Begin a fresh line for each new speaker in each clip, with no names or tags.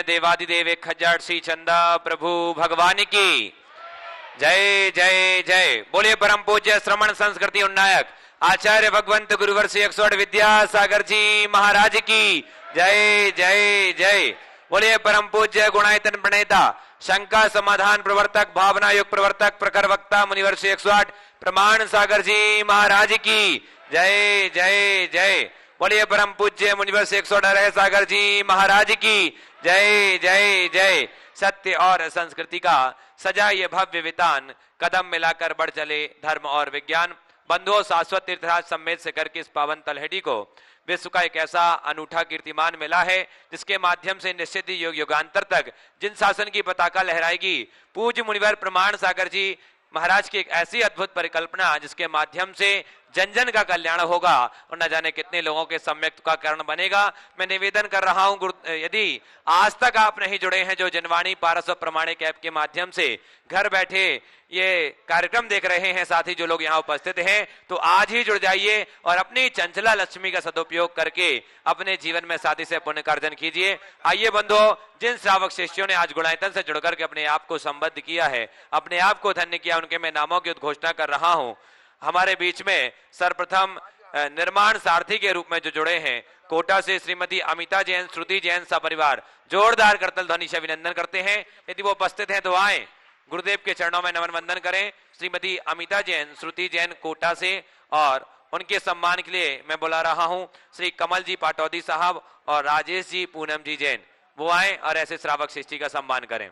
देवादिदेव एक हजार श्री चंदा प्रभु भगवान की जय जय जय। बोलिए परम पूज्य श्रमण संस्कृति उन्नायक आचार्य भगवंत गुरुवर श्री 108 विद्यासागर जी महाराज की जय जय जय। बोलिए परम पूज्य गुणायतन प्रणेता शंका समाधान प्रवर्तक भावना युग प्रवर्तक प्रखर वक्ता मुनिवर श्री 108 प्रमाण सागर जी महाराज की जय जय जय। बोलिए परम पूज्य मुनिवर श्री 108 सागर जी महाराज की जय जय जय। सत्य और संस्कृति का सजा ये भव्य वितान कदम मिलाकर बढ़ चले धर्म और विज्ञान। बंधुओं, शाश्वत तीर्थराज सम्मेद से करके इस पावन तलहटी को विश्व का एक ऐसा अनूठा कीर्तिमान मिला है जिसके माध्यम से निश्चित ही युग युगांतर तक जिन शासन की पताका लहराएगी पूज्य मुनिवर प्रमाण सागर जी महाराज की एक ऐसी अद्भुत परिकल्पना जिसके माध्यम से जन जन का कल्याण होगा और न जाने कितने लोगों के सम्यक का कारण बनेगा। मैं निवेदन कर रहा हूं, यदि आज तक आप नहीं जुड़े हैं जो जनवाणी पारस प्रमाणिक ऐप के माध्यम से घर बैठे ये कार्यक्रम देख रहे हैं, साथ ही जो लोग यहाँ उपस्थित हैं, तो आज ही जुड़ जाइए और अपनी चंचला लक्ष्मी का सदुपयोग करके अपने जीवन में साथी से पुण्य कार्जन कीजिए। आइए बंधुओं, जिन श्रावक शिष्यों ने आज गुणायतन से जुड़कर के अपने आप को संबद्ध किया है, अपने आप को धन्य किया, उनके मैं नामों की उद्घोषणा कर रहा हूं। हमारे बीच में सर्वप्रथम निर्माण सारथी के रूप में जो जुड़े हैं कोटा से श्रीमती अमिता जैन, श्रुति जैन सपरिवार जोरदार करतल ध्वनि से अभिनंदन करते हैं। यदि वो उपस्थित हैं तो आए गुरुदेव के चरणों में नमन वंदन करें। श्रीमती अमिता जैन, श्रुति जैन कोटा से, और उनके सम्मान के लिए मैं बुला रहा हूं श्री कमल जी पाटौदी साहब और राजेश जी पूनम जी जैन, वो आए और ऐसे श्रावक शिष्टि का सम्मान करें।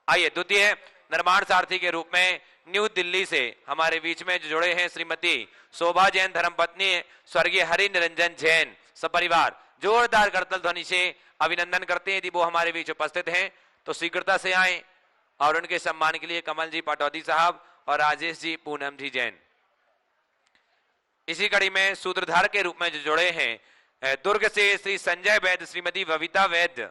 आइए द्वितीय निर्माण सारथी के रूप में न्यू दिल्ली से हमारे बीच में जो जुड़े हैं श्रीमती शोभा जैन, धर्मपत्नी स्वर्गीय हरि निरंजन जैन सपरिवार, जोरदार करतल ध्वनि से अभिनंदन करते हैं। यदि वो हमारे बीच उपस्थित हैं तो शीघ्रता से आए और उनके सम्मान के लिए कमल जी पाटौदी साहब और राजेश जी पूनम जी जैन। इसी कड़ी में सूत्रधार के रूप में जो जुड़े हैं दुर्ग से श्री संजय वैद्य, श्रीमती बबीता वैद्य,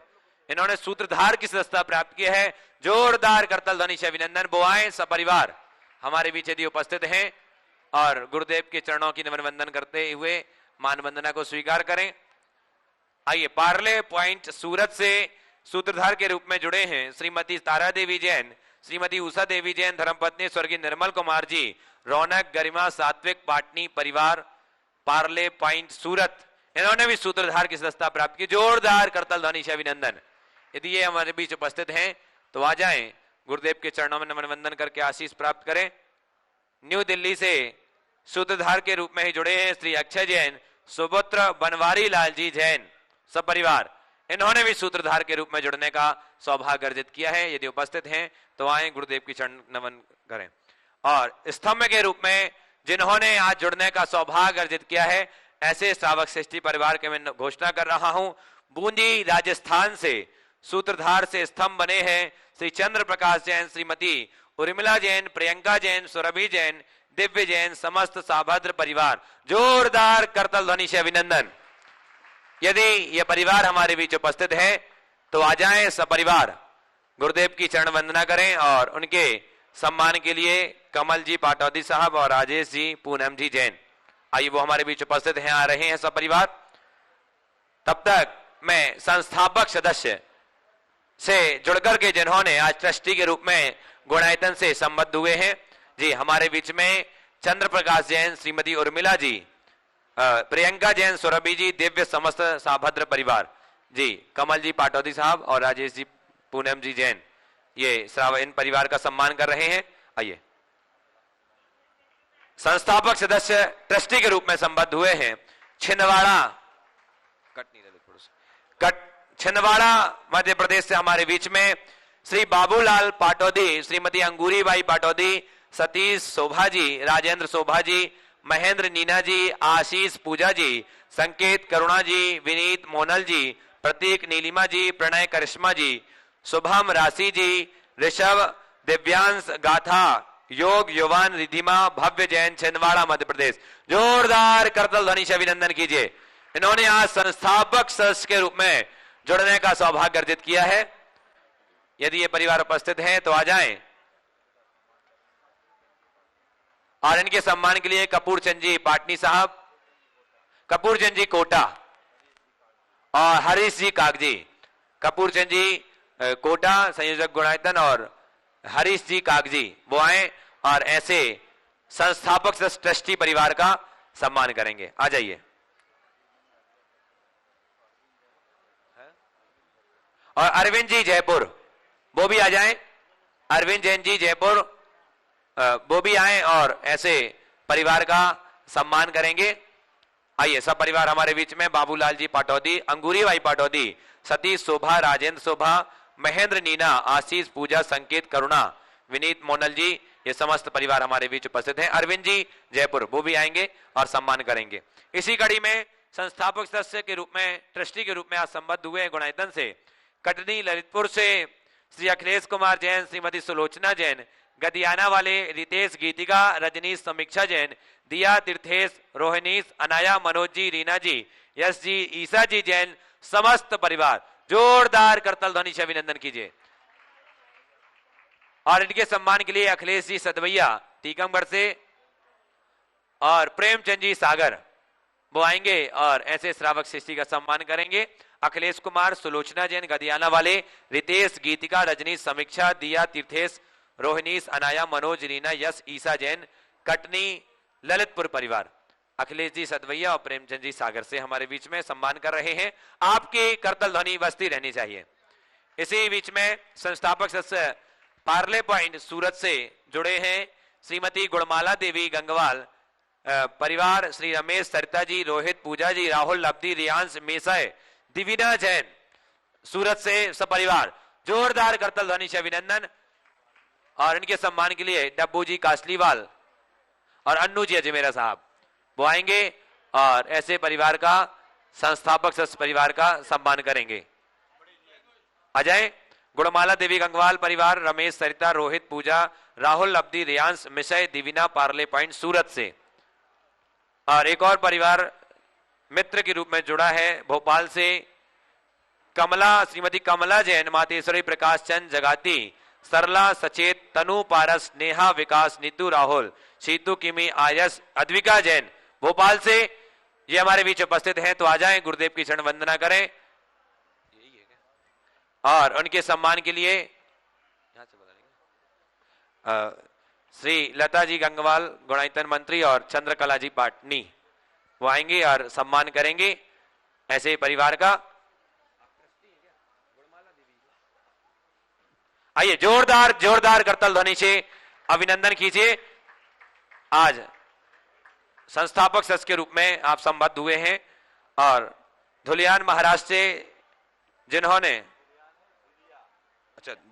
इन्होंने सूत्रधार की सदस्यता प्राप्त की है। जोरदार करतल ध्वनि से अभिनंदन। बोआए सपरिवार हमारे बीच यदि उपस्थित हैं और गुरुदेव के चरणों की नमन वंदन करते हुए मान वंदना को स्वीकार करें। आइए पार्ले पॉइंट सूरत से सूत्रधार के रूप में जुड़े हैं श्रीमती तारा देवी जैन, श्रीमती उषा देवी जैन, धर्मपत्नी स्वर्गीय निर्मल कुमार जी, रौनक गरिमा सात्विक पाटनी परिवार, पार्ले पॉइंट सूरत, इन्होंने भी सूत्रधार की सदस्यता प्राप्त की। जोरदार करतल ध्वनि से अभिनंदन। यदि ये हमारे बीच उपस्थित हैं तो आ जाएं, गुरुदेव के चरणों में नमन वंदन करके आशीष प्राप्त करें। न्यू दिल्ली से सूत्रधार के रूप में ही जुड़े हैं श्री अक्षय जैन, सुपुत्र बनवारी लाल जी जैन सपरिवार, इन्होंने भी सूत्रधार के रूप में जुड़ने का सौभाग्य अर्जित किया है। यदि उपस्थित हैं तो आए गुरुदेव की चरण नमन करें। और स्तंभ के रूप में जिन्होंने आज जुड़ने का सौभाग्य अर्जित किया है, ऐसे श्रावक श्रेष्ठी परिवार के मैं घोषणा कर रहा हूं। बूंदी राजस्थान से सूत्रधार से स्तंभ बने हैं श्री चंद्र प्रकाश जैन, श्रीमती उर्मिला जैन, प्रियंका जैन, सुरभि जैन, दिव्य जैन, समस्त साभद्र परिवार। जोरदार करतल ध्वनि से अभिनंदन। यदि यह परिवार हमारे बीच उपस्थित है तो आ जाएं सपरिवार, गुरुदेव की चरण वंदना करें और उनके सम्मान के लिए कमल जी पाटौदी साहब और राजेश जी पूनम जी जैन, आइए वो हमारे बीच उपस्थित हैं, आ रहे हैं सपरिवार। तब तक मैं संस्थापक सदस्य से जुड़कर के जिन्होंने आज ट्रस्टी के रूप में गुणायतन से संबद्ध हुए हैं जी, हमारे बीच में चंद्र प्रकाश जैन, श्रीमती उर्मिला जी, प्रियंका जैन, सुरभि जी, दिव्य समस्त साभद्र परिवार जी, कमल जी पाटौदी साहब और राजेश जी पूनम जी जैन, ये इन परिवार का सम्मान कर रहे हैं। आइए संस्थापक सदस्य ट्रस्टी के रूप में संबद्ध हुए हैं छिंदवाड़ा छिंदवाड़ा मध्य प्रदेश से हमारे बीच में श्री बाबूलाल पाटौदी, श्रीमती अंगूरी बाई पाटौदी, सतीश शोभा जी, राजेंद्र शोभा जी, महेंद्र नीना जी, आशीष पूजा जी, संकेत करुणा जी, विनीत मोनल जी, प्रतीक नीलिमा जी, प्रणय करिश्मा जी, शुभम राशि जी, ऋषभ, दिव्यांश गाथा, योग युवान रिधिमा, भव्य जैन, छिंदवाड़ा मध्य प्रदेश। जोरदार करतल ध्वनि से अभिनंदन कीजिए। इन्होंने आज संस्थापक सदस्य के रूप में जुड़ने का सौभाग्य अर्जित किया है। यदि ये परिवार उपस्थित हैं तो आ जाएं और इनके सम्मान के लिए कपूर चंद जी पाटनी साहब, कपूर चंद जी कोटा और हरीश जी कागजी, कपूर चंद जी कोटा संयोजक गुणायतन और हरीश जी कागजी वो आए और ऐसे संस्थापक ट्रस्टी परिवार का सम्मान करेंगे। आ जाइए। और अरविंद जी जयपुर वो भी आ जाएं। अरविंद जैन जी जयपुर वो भी आए और ऐसे परिवार का सम्मान करेंगे। आइए सब परिवार हमारे बीच में। बाबूलाल जी पाटौदी, अंगूरी भाई पाटौदी, सतीश शोभा, राजेंद्र शोभा, महेंद्र नीना, आशीष पूजा, संकेत करुणा, विनीत मोनल जी, ये समस्त परिवार हमारे बीच उपस्थित हैं। अरविंद जी जयपुर वो भी आएंगे और सम्मान करेंगे। इसी कड़ी में संस्थापक सदस्य के रूप में, ट्रस्टी के रूप में आज संबद्ध हुए गुणायतन से, कटनी ललितपुर से श्री अखिलेश कुमार जैन, श्रीमती सुलोचना जैन, गदियाना वाले रितेश गीतिका, रजनीश समीक्षा जैन, दिया तीर्थेश, रोहिणीश, अनाया, मनोज जी, रीना जी, यश जी, ईसा जी जैन, समस्त परिवार जोरदार करतल ध्वनि से अभिनंदन कीजिए। और इनके सम्मान के लिए अखिलेश जी सदवैया टीकमगढ़ से और प्रेमचंद जी सागर वो आएंगे और ऐसे श्रावक शिष्टि का सम्मान करेंगे। अखिलेश कुमार, सुलोचना जैन, गदियाना वाले रितेश गीतिका, रजनीश समीक्षा, दिया तीर्थेश, रोहिणीश, अनाया, मनोज, रीना, यश, ईसा जैन, कटनी ललितपुर परिवार अखिलेश जी सदवैया और प्रेमचंद जी सागर से हमारे बीच में सम्मान कर रहे हैं। आपकी करतल ध्वनि बजती रहनी चाहिए। इसी बीच में संस्थापक सदस्य पार्ले पॉइंट सूरत से जुड़े हैं श्रीमती गुणमाला देवी गंगवाल परिवार, श्री रमेश, सरिता जी, रोहित, पूजा जी, राहुल, लब्धि, रियांश, मेसाय, दिविना जैन सूरत से सपरिवार जोरदार करतल ध्वनि से अभिनंदन। और इनके सम्मान के लिए डब्बू जी कासलीवाल और अन्नू जी अजमेरा साहब वो आएंगे और ऐसे परिवार का, संस्थापक सदस्य परिवार का सम्मान करेंगे। अजय, गुणमाला देवी गंगवाल परिवार, रमेश, सरिता, रोहित, पूजा, राहुल, लब्धि, रियांश, मिशय, दिविना, पार्ले पॉइंट सूरत से। और एक और परिवार मित्र के रूप में जुड़ा है भोपाल से, कमला, श्रीमती कमला जैन, मातेश्वरी, प्रकाश चंद जगाती, सरला, सचेत, तनु, पारस, नेहा, विकास, नीतू, राहुल, शीतू, किमी, आयस, अद्विका जैन भोपाल से ये हमारे बीच उपस्थित हैं। तो आ जाएं, गुरुदेव की चरण वंदना करें। और उनके सम्मान के लिए श्री लता जी गंगवाल गुणायतन मंत्री और चंद्रकला जी पाटनी वो आएंगे और सम्मान करेंगे ऐसे परिवार का। आइए जोरदार जोरदार करतल ध्वनि से अभिनंदन कीजिए। आज संस्थापक सदस्य के रूप में आप संबद्ध हुए हैं और धुलियान महाराष्ट्र से जिन्होंने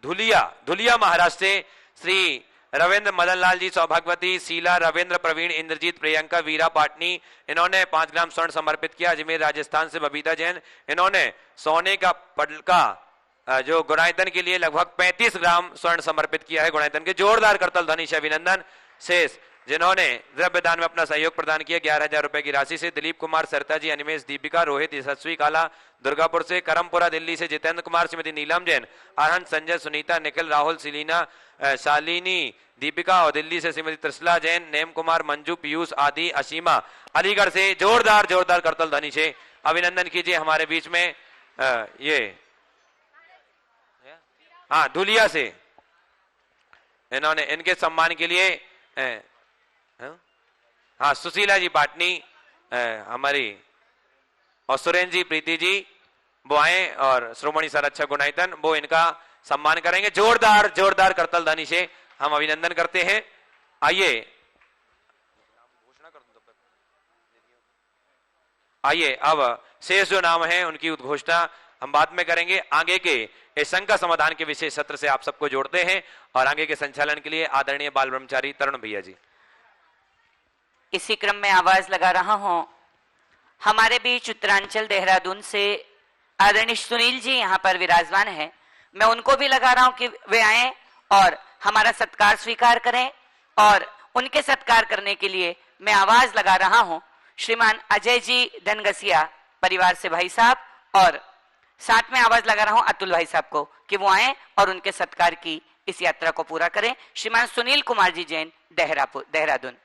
धुलिया महाराष्ट्र से श्री रविंद्र मदन लाल जी, सौभाग्यवती, शीला, रविंद्र, प्रवीण, इंद्रजीत, प्रियंका, वीरा पाटनी इन्होंने 5 ग्राम स्वर्ण समर्पित किया। अजमेर राजस्थान से बबीता जैन इन्होंने सोने का पटका जो गुणायतन के लिए लगभग 35 ग्राम स्वर्ण समर्पित किया है गुणायतन के। जोरदार करतल ध्वनि से अभिनंदन। शेष जिन्होंने द्रव्य दान में अपना सहयोग प्रदान किया 11,000 रुपए की राशि से दिलीप कुमार, सरिता जी, अनिमेश, दीपिका, रोहित, यशस्वी, काला दुर्गापुर से, करमपुरा दिल्ली से जितेंद्र कुमार, श्रीमती नीलम जैन, आनंद, संजय, सुनीता, निखिल, राहुल, सिलीना, शालिनी, दीपिका और दिल्ली से श्रीमती त्रिशला जैन, नेम कुमार, मंजू, पीयूष, आदि, असीमा अलीगढ़ से जोरदार जोरदार करतल ध्वनि से अभिनंदन कीजिए। हमारे बीच में ये हाँ धुलिया से इन्होंने इनके सम्मान के लिए हाँ सुशीला जी पाटनी हमारी और सुरेंद्र जी, प्रीति जी वो आए और श्रोमणी संरक्षक गुणायतन वो इनका सम्मान करेंगे। जोरदार जोरदार करतल ध्वनि से हम अभिनंदन करते हैं। आइए अब शेष जो नाम है उनकी उद्घोषणा हम बाद में करेंगे। आगे के इस शंका समाधान के विशेष सत्र से आप सबको जोड़ते हैं और आगे के संचालन के लिए आदरणीय बाल ब्रह्मचारी तरुण भैया जी।
इसी क्रम में आवाज लगा रहा हूं। हमारे बीच उत्तरांचल देहरादून से आदरणीय सुनील जी यहाँ पर विराजमान है। मैं उनको भी लगा रहा हूं कि वे आए और हमारा सत्कार स्वीकार करें। और उनके सत्कार करने के लिए मैं आवाज लगा रहा हूं श्रीमान अजय जी धनगसिया परिवार से भाई साहब, और साथ में आवाज लगा रहा हूं अतुल भाई साहब को कि वो आए और उनके सत्कार की इस यात्रा को पूरा करें। श्रीमान सुनील कुमार जी जैन देहरादून।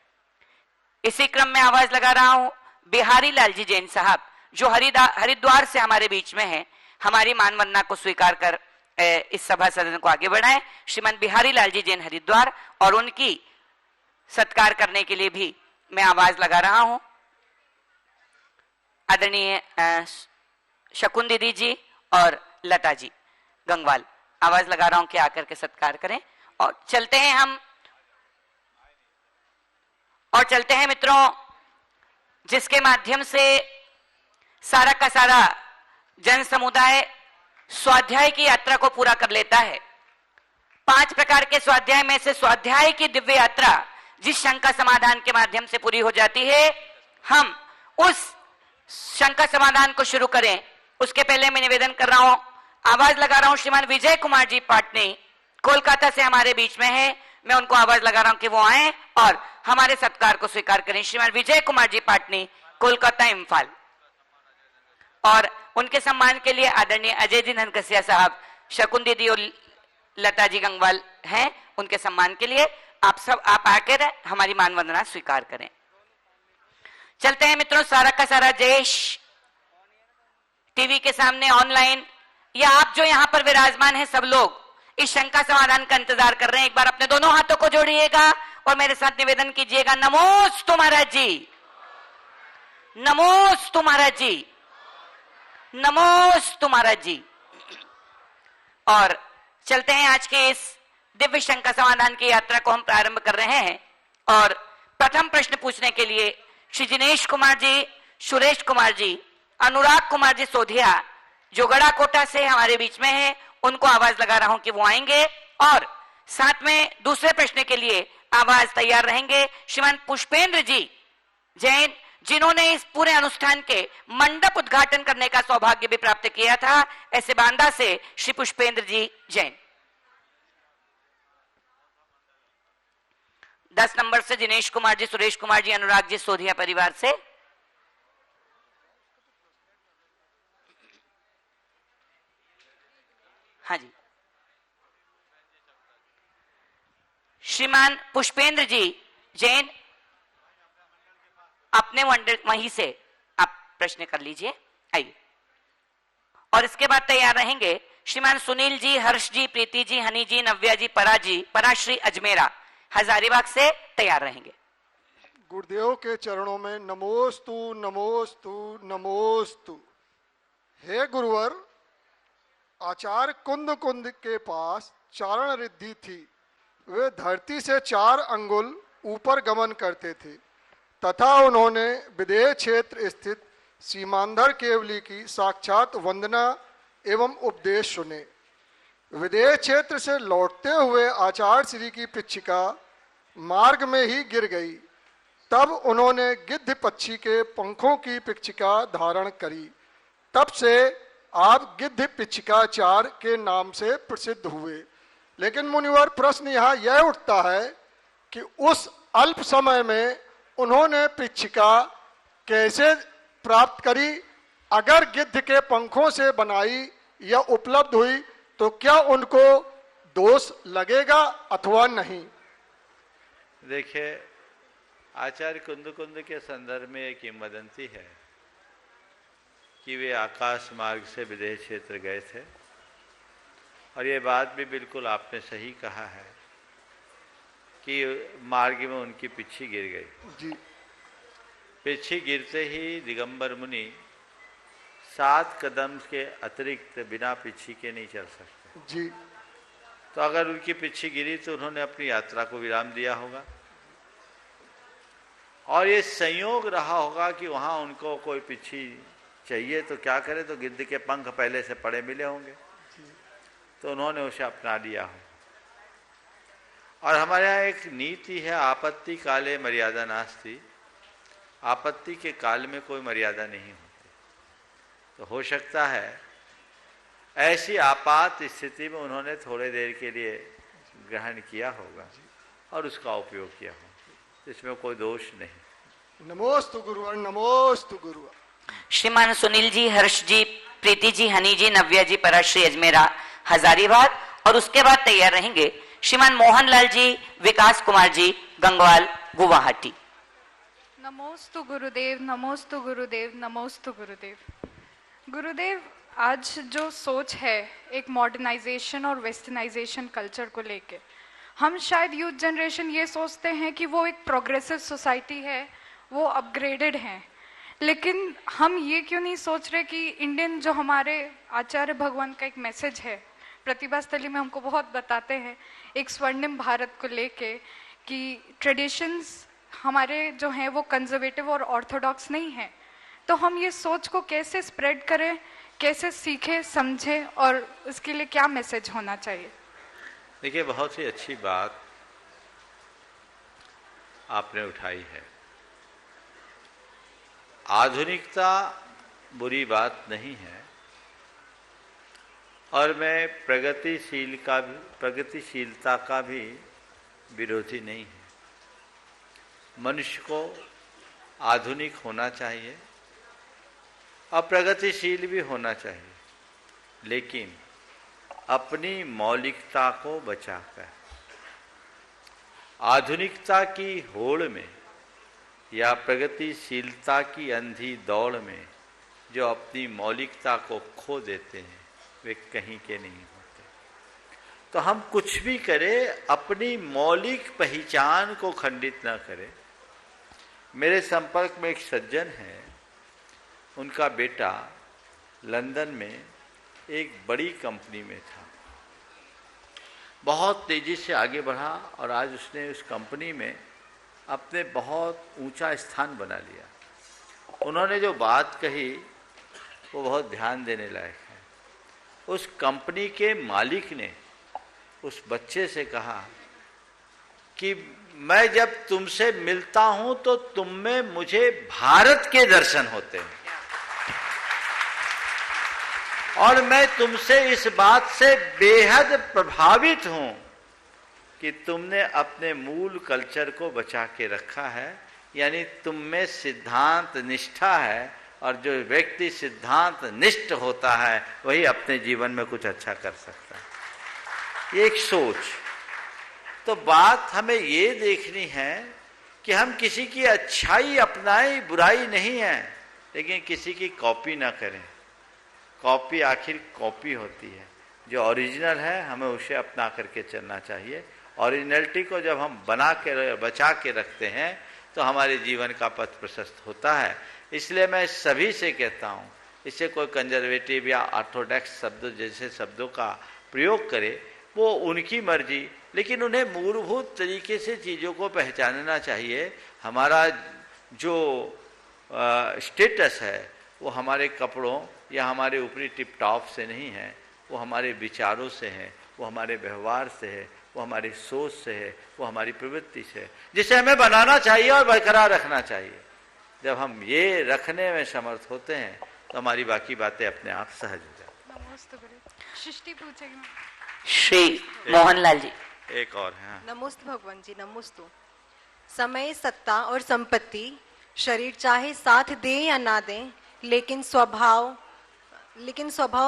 इसी क्रम में आवाज लगा रहा हूं बिहारी लाल जी जैन साहब जो हरिद्वार से हमारे बीच में हैं। हमारी मान वंदना को स्वीकार कर इस सभा सदन को आगे बढ़ाएं। श्रीमान बिहारी लाल जी जैन हरिद्वार, और उनकी सत्कार करने के लिए भी मैं आवाज लगा रहा हूं। आदरणीय शकुन दीदी जी और लता जी गंगवाल, आवाज लगा रहा हूं कि आकर के सत्कार करें। और चलते हैं मित्रों, जिसके माध्यम से सारा का सारा जन समुदाय स्वाध्याय की यात्रा को पूरा कर लेता है। 5 प्रकार के स्वाध्याय में से स्वाध्याय की दिव्य यात्रा जिस शंका समाधान के माध्यम से पूरी हो जाती है, हम उस शंका समाधान को शुरू करें। उसके पहले मैं निवेदन कर रहा हूं, आवाज लगा रहा हूं, श्रीमान विजय कुमार जी पाटनी कोलकाता से हमारे बीच में है। मैं उनको आवाज लगा रहा हूं कि वो आए और हमारे सत्कार को स्वीकार करें। श्रीमान विजय कुमार जी पाटनी, कोलकाता इम्फाल। और उनके सम्मान के लिए आदरणीय अजय जी धनकसिया साहब, शकुन दीदी और लता जी गंगवाल हैं। उनके सम्मान के लिए आप आकर हमारी मान वंदना स्वीकार करें। चलते हैं मित्रों, सारा का सारा देश टीवी के सामने, ऑनलाइन, या आप जो यहां पर विराजमान हैं, सब लोग इस शंका समाधान का इंतजार कर रहे हैं। एक बार अपने दोनों हाथों को जोड़िएगा और मेरे साथ निवेदन कीजिएगा, नमोस्तु महाराज जी, नमोस्तु महाराज जी, नमोस्तु महाराज जी। और चलते हैं, आज के इस दिव्य शंका समाधान की यात्रा को हम प्रारंभ कर रहे हैं। और प्रथम प्रश्न पूछने के लिए श्री जिनेश कुमार जी, सुरेश कुमार जी, अनुराग कुमार जी सोधिया जो गड़ा कोटा से हमारे बीच में है, उनको आवाज लगा रहा हूं कि वो आएंगे। और साथ में दूसरे प्रश्न के लिए आवाज तैयार रहेंगे श्रीमान पुष्पेंद्र जी जैन, जिन्होंने इस पूरे अनुष्ठान के मंडप उद्घाटन करने का सौभाग्य भी प्राप्त किया था। ऐसे बांदा से श्री पुष्पेंद्र जी जैन। 10 नंबर से जिनेश कुमार जी, सुरेश कुमार जी, अनुराग जी सोधिया परिवार से। हाँ जी, श्रीमान पुष्पेंद्र जी जैन, अपने मंडल वहीं से आप प्रश्न कर लीजिए, आइए। और इसके बाद तैयार रहेंगे श्रीमान सुनील जी, हर्ष जी, प्रीति जी, हनी जी, नव्या जी, पराश्री अजमेरा हजारीबाग से तैयार रहेंगे।
गुरुदेव के चरणों में नमोस्तु नमोस्तु नमोस्तु। हे गुरुवर, आचार्य कुंद कुंद के पास चारण रिद्धि थी। वे धरती से 4 अंगुल ऊपर गमन करते थे तथा उन्होंने विदेह क्षेत्र स्थित सीमांधर केवली की साक्षात वंदना एवं उपदेश सुने। विदेह क्षेत्र से लौटते हुए आचार्य श्री की पिच्छिका मार्ग में ही गिर गई। तब उन्होंने गिद्ध पक्षी के पंखों की पिच्छिका धारण करी। तब से आप गिद्ध पिच्छिकाचार्य के नाम से प्रसिद्ध हुए। लेकिन मुनिवर, प्रश्न यहाँ यह उठता है कि उस अल्प समय में उन्होंने पिच्छिका कैसे प्राप्त करी? अगर गिद्ध के पंखों से बनाई या उपलब्ध हुई तो क्या उनको दोष लगेगा अथवा नहीं?
देखिए, आचार्य कुंद कुंद के संदर्भ में एक किंवदंती है कि वे आकाश मार्ग से विदेह क्षेत्र गए थे। और ये बात भी बिल्कुल आपने सही कहा है कि मार्ग में उनकी पिच्छी गिर गई
जी।
पिच्छी गिरते ही दिगंबर मुनि 7 कदम के अतिरिक्त बिना पिच्छी के नहीं चल सकते
जी।
तो अगर उनकी पिच्छी गिरी तो उन्होंने अपनी यात्रा को विराम दिया होगा। और ये संयोग रहा होगा कि वहाँ उनको कोई पिच्छी चाहिए तो क्या करे, तो गिद्ध के पंख पहले से पड़े मिले होंगे तो उन्होंने उसे अपना लिया हो। और हमारे यहाँ एक नीति है, आपत्ति काले मर्यादा नास्ति। आपत्ति के काल में कोई मर्यादा नहीं होती। तो हो सकता है ऐसी आपात स्थिति में उन्होंने थोड़े देर के लिए ग्रहण किया होगा और उसका उपयोग किया होगा, इसमें कोई दोष नहीं।
नमोस्तु गुरुवर, नमोस्तु गुरुवर।
श्रीमान सुनील जी, हर्ष जी, प्रीति जी, हनी जी, नव्या जी, पराश्री अजमेरा हजारीबाग। और उसके बाद तैयार रहेंगे श्रीमान मोहन लाल जी, विकास कुमार जी, गंगवाल, गुवाहाटी।
नमोस्तु गुरुदेव, नमोस्तु गुरुदेव, नमोस्तु गुरुदेव। गुरुदेव, आज जो सोच है एक मॉडर्नाइजेशन और वेस्टर्नाइजेशन कल्चर को लेके, हम शायद यूथ जनरेशन ये सोचते हैं कि वो एक प्रोग्रेसिव सोसाइटी है, वो अपग्रेडेड हैं, लेकिन हम ये क्यों नहीं सोच रहे कि इंडियन जो हमारे आचार्य भगवान का एक मैसेज है, प्रतिभा स्थली में हमको बहुत बताते हैं एक स्वर्णिम भारत को लेके कि ट्रेडिशंस हमारे जो हैं वो कंजर्वेटिव और ऑर्थोडॉक्स नहीं हैं, तो हम ये सोच को कैसे स्प्रेड करें, कैसे सीखें समझें और उसके लिए क्या मैसेज होना चाहिए?
देखिए, बहुत ही अच्छी बात आपने उठाई है। आधुनिकता बुरी बात नहीं है और मैं प्रगतिशीलता का भी विरोधी नहीं है। मनुष्य को आधुनिक होना चाहिए और प्रगतिशील भी होना चाहिए, लेकिन अपनी मौलिकता को बचाकर। आधुनिकता की होड़ में या प्रगतिशीलता की अंधी दौड़ में जो अपनी मौलिकता को खो देते हैं वे कहीं के नहीं होते। तो हम कुछ भी करें, अपनी मौलिक पहचान को खंडित ना करें। मेरे संपर्क में एक सज्जन है, उनका बेटा लंदन में एक बड़ी कंपनी में था, बहुत तेजी से आगे बढ़ा और आज उसने उस कंपनी में अपने बहुत ऊंचा स्थान बना लिया। उन्होंने जो बात कही वो बहुत ध्यान देने लायक है। उस कंपनी के मालिक ने उस बच्चे से कहा कि मैं जब तुमसे मिलता हूं तो तुम में मुझे भारत के दर्शन होते हैं और मैं तुमसे इस बात से बेहद प्रभावित हूं कि तुमने अपने मूल कल्चर को बचा के रखा है। यानी तुम में सिद्धांत निष्ठा है और जो व्यक्ति सिद्धांत निष्ठ होता है वही अपने जीवन में कुछ अच्छा कर सकता है। ये एक सोच। तो बात हमें ये देखनी है कि हम किसी की अच्छाई अपनाएं, बुराई नहीं है, लेकिन किसी की कॉपी ना करें। कॉपी आखिर कॉपी होती है, जो ओरिजिनल है हमें उसे अपना करके चलना चाहिए। ओरिजिनलिटी को जब हम बचा के रखते हैं तो हमारे जीवन का पथ प्रशस्त होता है। इसलिए मैं सभी से कहता हूँ, इससे कोई कंजर्वेटिव या ऑर्थोडॉक्स शब्द जैसे शब्दों का प्रयोग करे वो उनकी मर्जी, लेकिन उन्हें मूलभूत तरीके से चीज़ों को पहचानना चाहिए। हमारा जो स्टेटस है वो हमारे कपड़ों या हमारे ऊपरी टिप टॉप से नहीं है, वो हमारे विचारों से है, वो हमारे व्यवहार से है, वो हमारी सोच से है, वो हमारी प्रवृत्ति से है, जिसे हमें बनाना चाहिए और बरकरार रखना चाहिए। जब हम ये रखने में समर्थ होते हैं तो हमारी बाकी बातें अपने आप सहज हो जाती हैं।
श्री मोहनलाल जी
एक और है।
नमोस्तु भगवान जी, नमोस्तु। समय, सत्ता और संपत्ति शरीर चाहे साथ दे या ना दे, लेकिन स्वभाव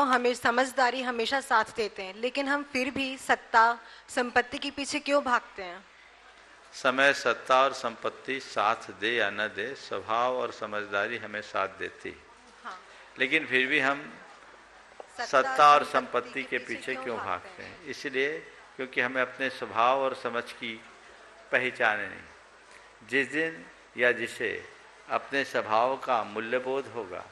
हमें समझदारी हमेशा साथ देते हैं, लेकिन हम फिर भी सत्ता संपत्ति के पीछे क्यों भागते हैं?
समय, सत्ता और संपत्ति साथ दे या न दे, स्वभाव और समझदारी हमें साथ देती है।
हाँ।
लेकिन फिर भी हम सत्ता और संपत्ति के पीछे क्यों भागते हैं? इसलिए क्योंकि हमें अपने स्वभाव और समझ की पहचान नहीं। जिस दिन या जिसे अपने स्वभाव का मूल्यबोध होगा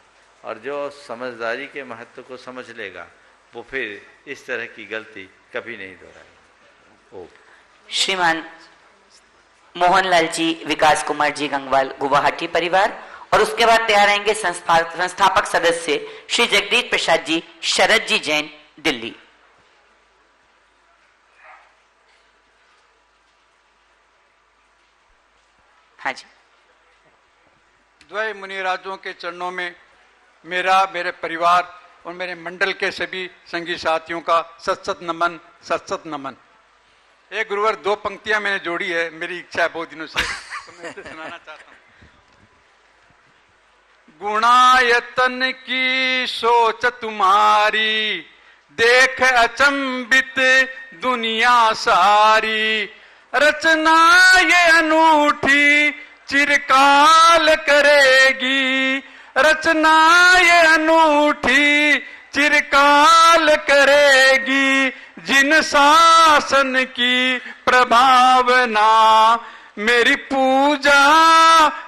और जो समझदारी के महत्व को समझ लेगा, वो फिर इस तरह की गलती कभी नहीं दोहराएगा।
श्रीमान मोहनलाल जी, विकास कुमार जी गंगवाल, गुवाहाटी परिवार, और उसके बाद तैयार रहेंगे संस्थापक सदस्य श्री जगदीश प्रसाद जी, शरद जी जैन, दिल्ली। हाँ जी।
द्वय मुनिराजों के चरणों में मेरा, मेरे परिवार और मेरे मंडल के सभी संगी साथियों का सत नमन, सत नमन। एक गुरुवर, दो पंक्तियां मैंने जोड़ी है, मेरी इच्छा है बहुत दिनों से, तो मैं इसे सुनाना चाहता हूं। गुणायतन की सोच तुम्हारी, देख अचंबित दुनिया सारी, रचना ये अनूठी चिरकाल करेगी, रचना ये अनूठी चिरकाल करेगी जिन शासन की प्रभावना। मेरी पूजा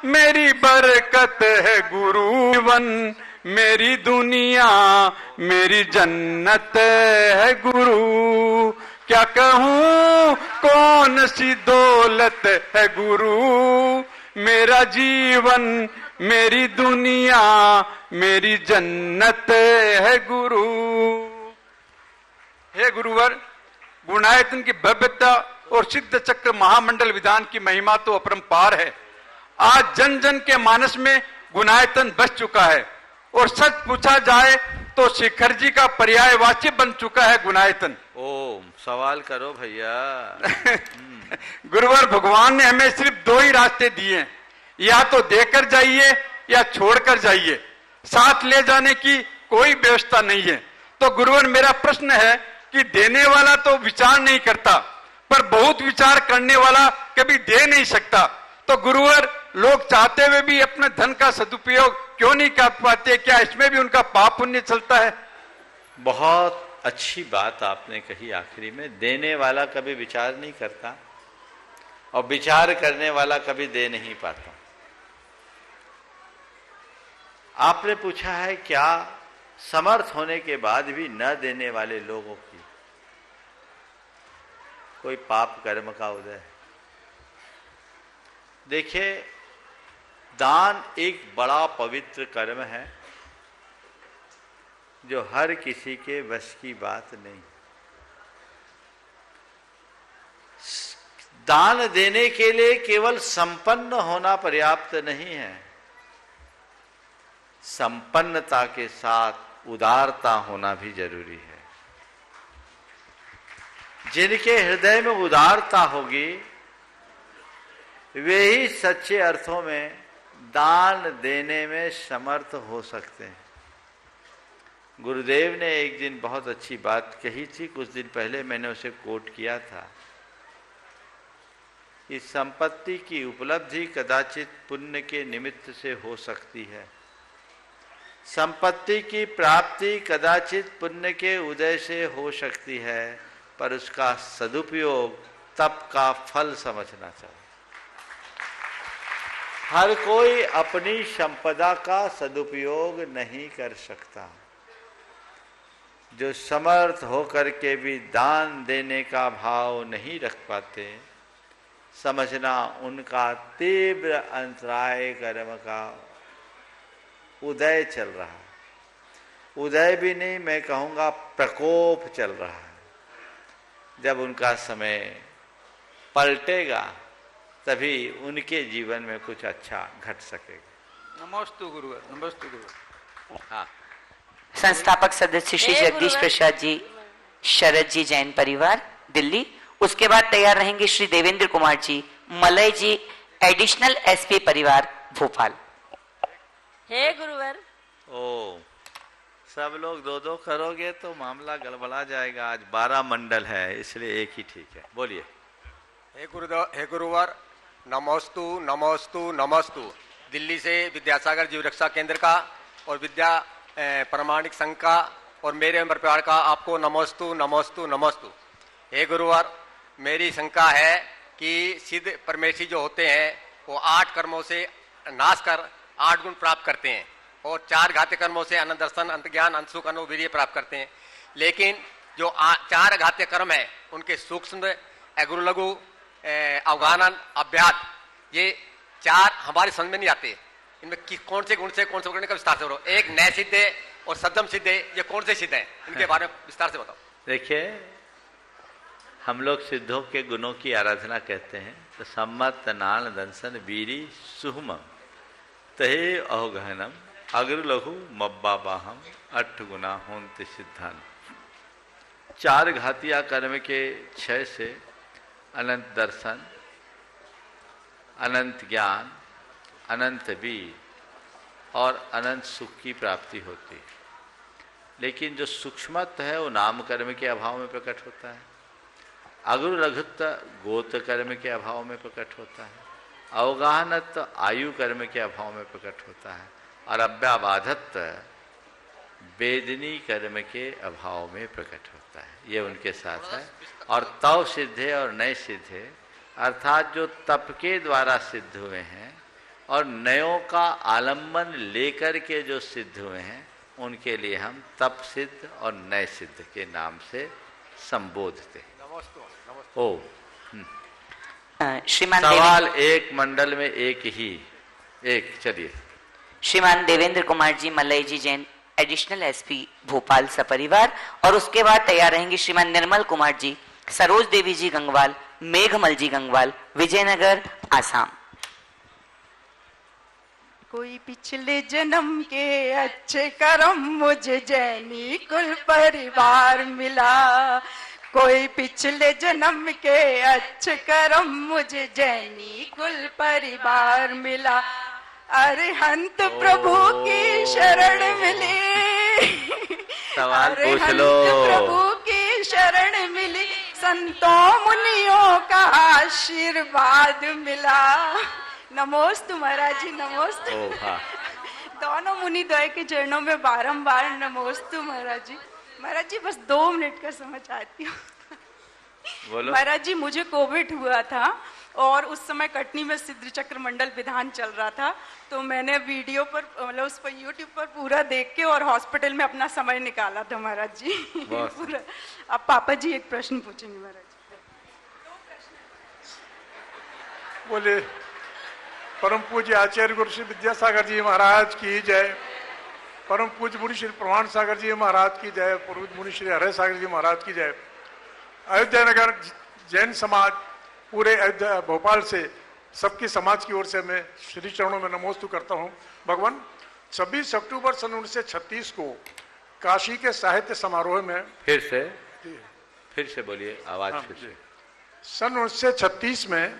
मेरी बरकत है गुरुवन, मेरी दुनिया मेरी जन्नत है गुरु। क्या कहूँ कौन सी दौलत है गुरु, मेरा जीवन मेरी दुनिया मेरी जन्नत है गुरु। हे गुरुवर, गुणायतन की भव्यता और सिद्ध चक्र महामंडल विधान की महिमा तो अपरंपार है। आज जन जन के मानस में गुणायतन बस चुका है और सच पूछा जाए तो शिखर जी का पर्यायवाची बन चुका है गुणायतन।
ओम, सवाल करो भैया।
गुरुवर, भगवान ने हमें सिर्फ दो ही रास्ते दिए हैं, या तो देकर जाइए या छोड़कर जाइए, साथ ले जाने की कोई व्यवस्था नहीं है। तो गुरुवर, मेरा प्रश्न है कि देने वाला तो विचार नहीं करता, पर बहुत विचार करने वाला कभी दे नहीं सकता। तो गुरुवर, लोग चाहते हुए भी अपने धन का सदुपयोग क्यों नहीं कर पाते? क्या इसमें भी उनका पाप पुण्य चलता है?
बहुत अच्छी बात आपने कही आखिरी में। देने वाला कभी विचार नहीं करता और विचार करने वाला कभी दे नहीं पाता। आपने पूछा है क्या समर्थ होने के बाद भी न देने वाले लोगों की कोई पाप कर्म का उदय है? देखिए, दान एक बड़ा पवित्र कर्म है जो हर किसी के वश की बात नहीं। दान देने के लिए केवल संपन्न होना पर्याप्त नहीं है, संपन्नता के साथ उदारता होना भी जरूरी है। जिनके हृदय में उदारता होगी वे ही सच्चे अर्थों में दान देने में समर्थ हो सकते हैं। गुरुदेव ने एक दिन बहुत अच्छी बात कही थी, कुछ दिन पहले मैंने उसे कोट किया था कि संपत्ति की उपलब्धि कदाचित पुण्य के निमित्त से हो सकती है, संपत्ति की प्राप्ति कदाचित पुण्य के उदय से हो सकती है, पर उसका सदुपयोग तप का फल समझना चाहिए। हर कोई अपनी संपदा का सदुपयोग नहीं कर सकता। जो समर्थ होकर के भी दान देने का भाव नहीं रख पाते, समझना उनका तीव्र अंतराय कर्म का उदय चल रहा है। उदय भी नहीं, मैं कहूँगा प्रकोप चल रहा है। जब उनका समय पलटेगा तभी उनके जीवन में कुछ अच्छा घट सकेगा।
नमोस्तु गुरुवर, नमोस्तु गुरुवर।
हाँ,
संस्थापक सदस्य श्री जगदीश प्रसाद जी, शरद जी, जैन परिवार, दिल्ली। उसके बाद तैयार रहेंगे श्री देवेंद्र कुमार जी, मलय जी, एडिशनल एसपी परिवार, भोपाल।
हे गुरुवर।
ओ, सब लोग दो दो करोगे तो मामला गड़बड़ा जाएगा। आज 12 मंडल है, इसलिए एक ही ठीक है। बोलिए।
हे गुरुवर, नमोस्तु नमोस्तु नमोस्तु। दिल्ली से विद्यासागर जीव रक्षा केंद्र का और विद्या प्रमाणिक संघ का और मेरे अंबर परिवार का आपको नमोस्तु नमोस्तु नमोस्तु। हे गुरुवर, मेरी शंका है कि सिद्ध परमेशी जो होते हैं वो 8 कर्मों से नाश कर 8 गुण प्राप्त करते हैं और 4 घात्य कर्मों से अनंत दर्शन, अंत ज्ञान, अंत सुख, अनु वीर्य प्राप्त करते हैं। लेकिन जो 4 घात्य कर्म है उनके सूक्ष्म, गुरु लघु, अवगाहन, अभ्यास, ये 4 हमारे समझ में नहीं आते। इनमें कौन से गुण से कौन से गुण का विस्तार से बताओ। एक नय सिद्ध है और सद्धम सिद्ध है, ये कौन से सिद्ध है, इनके बारे में विस्तार से बताओ।
देखिए, हम लोग सिद्धों के गुणों की आराधना कहते हैं तो सम्मत, नान, दंसन, वीरी, सुहम, तहे अवगहनम, अग्र लघु, मब्बा बाहम, 8 गुना होन्ति सिद्धान। 4 घातिया कर्म के क्षय से अनंत दर्शन, अनंत ज्ञान, अनंत वीर और अनंत सुख की प्राप्ति होती है। लेकिन जो सूक्ष्मत्व है वो नाम कर्म के अभाव में प्रकट होता है, अग्र लघुत्व गोत्र कर्म के अभाव में प्रकट होता है, अवगाहनत्व आयु कर्म के अभाव में प्रकट होता है और अव्याबाधत्व वेदनी कर्म के अभाव में प्रकट होता है। ये उनके साथ है। और तव सिद्धे और नए सिद्धे अर्थात जो तप के द्वारा सिद्ध हुए हैं और नयों का आलम्बन लेकर के जो सिद्ध हुए हैं, उनके लिए हम तप सिद्ध और नए सिद्ध के नाम से संबोधते। ओ
श्रीमान
सवाल एक मंडल में एक चलिए।
श्रीमान देवेंद्र कुमार जी मलई जी जैन, एडिशनल एसपी भोपाल सपरिवार, और उसके बाद तैयार रहेंगे श्रीमान निर्मल कुमार जी, सरोज देवी जी गंगवाल, मेघमल जी गंगवाल, विजयनगर, आसाम।
कोई पिछले जन्म के अच्छे कर्म मुझे जैनी कुल परिवार मिला, कोई पिछले जन्म के अच्छे कर्म मुझे जैनी कुल परिवार मिला, अरिहंत प्रभु की शरण मिली,
सवाल पूछ लो।
प्रभु की शरण मिली, संतों मुनियों का आशीर्वाद मिला। नमोस्तु महाराज जी, नमोस्तु। दोनों मुनि द्वय के चरणों में बारंबार नमोस्तु महाराज जी। महाराज जी बस 2 मिनट का समझ आती हूँ। महाराज जी मुझे कोविड हुआ था और उस समय कटनी में सिद्ध चक्र मंडल विधान चल रहा था, तो मैंने वीडियो पर मतलब उस पर यूट्यूब पर पूरा देख के और हॉस्पिटल में अपना समय निकाला था महाराज जी पूरा। अब पापा जी एक प्रश्न पूछेंगे महाराज जी।
बोले परम पूज्य आचार्य गुरु श्री विद्यासागर जी महाराज की जय, परम पूज्य मुनि श्री प्रमाण सागर जी महाराज की जय, पूज्य मुनि श्री हरे सागर जी महाराज की जय। अयोध्या नगर जैन समाज पूरे अयोध्या भोपाल से सबकी समाज की ओर से मैं श्री चरणों में नमोस्तु करता हूँ। भगवान 26 अक्टूबर सन 1936 को काशी के साहित्य समारोह में
फिर से बोलिए, आवाज फिर से।
सन 1936 में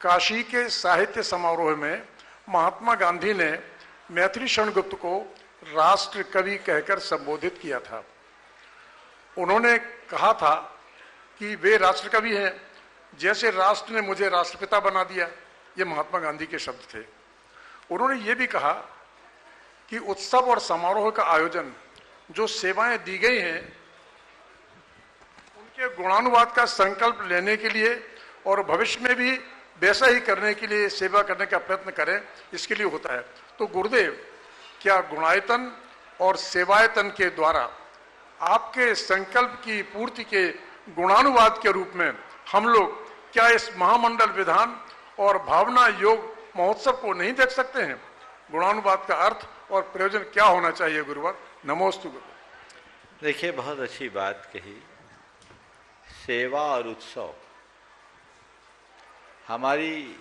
काशी के साहित्य समारोह में महात्मा गांधी ने मैथिली शरण गुप्त को राष्ट्र कवि कहकर संबोधित किया था। उन्होंने कहा था कि वे राष्ट्र कवि हैं, जैसे राष्ट्र ने मुझे राष्ट्रपिता बना दिया। ये महात्मा गांधी के शब्द थे। उन्होंने ये भी कहा कि उत्सव और समारोह का आयोजन जो सेवाएं दी गई हैं उनके गुणानुवाद का संकल्प लेने के लिए और भविष्य में भी वैसा ही करने के लिए सेवा करने का प्रयत्न करें, इसके लिए होता है। तो गुरुदेव, क्या गुणायतन और सेवायतन के द्वारा आपके संकल्प की पूर्ति के गुणानुवाद के रूप में हम लोग क्या इस महामंडल विधान और भावना योग महोत्सव को नहीं देख सकते हैं? गुणानुवाद का अर्थ और प्रयोजन क्या होना चाहिए गुरुवर? नमोस्तु गुरु।
देखिए, बहुत अच्छी बात कही। सेवा और उत्सव हमारी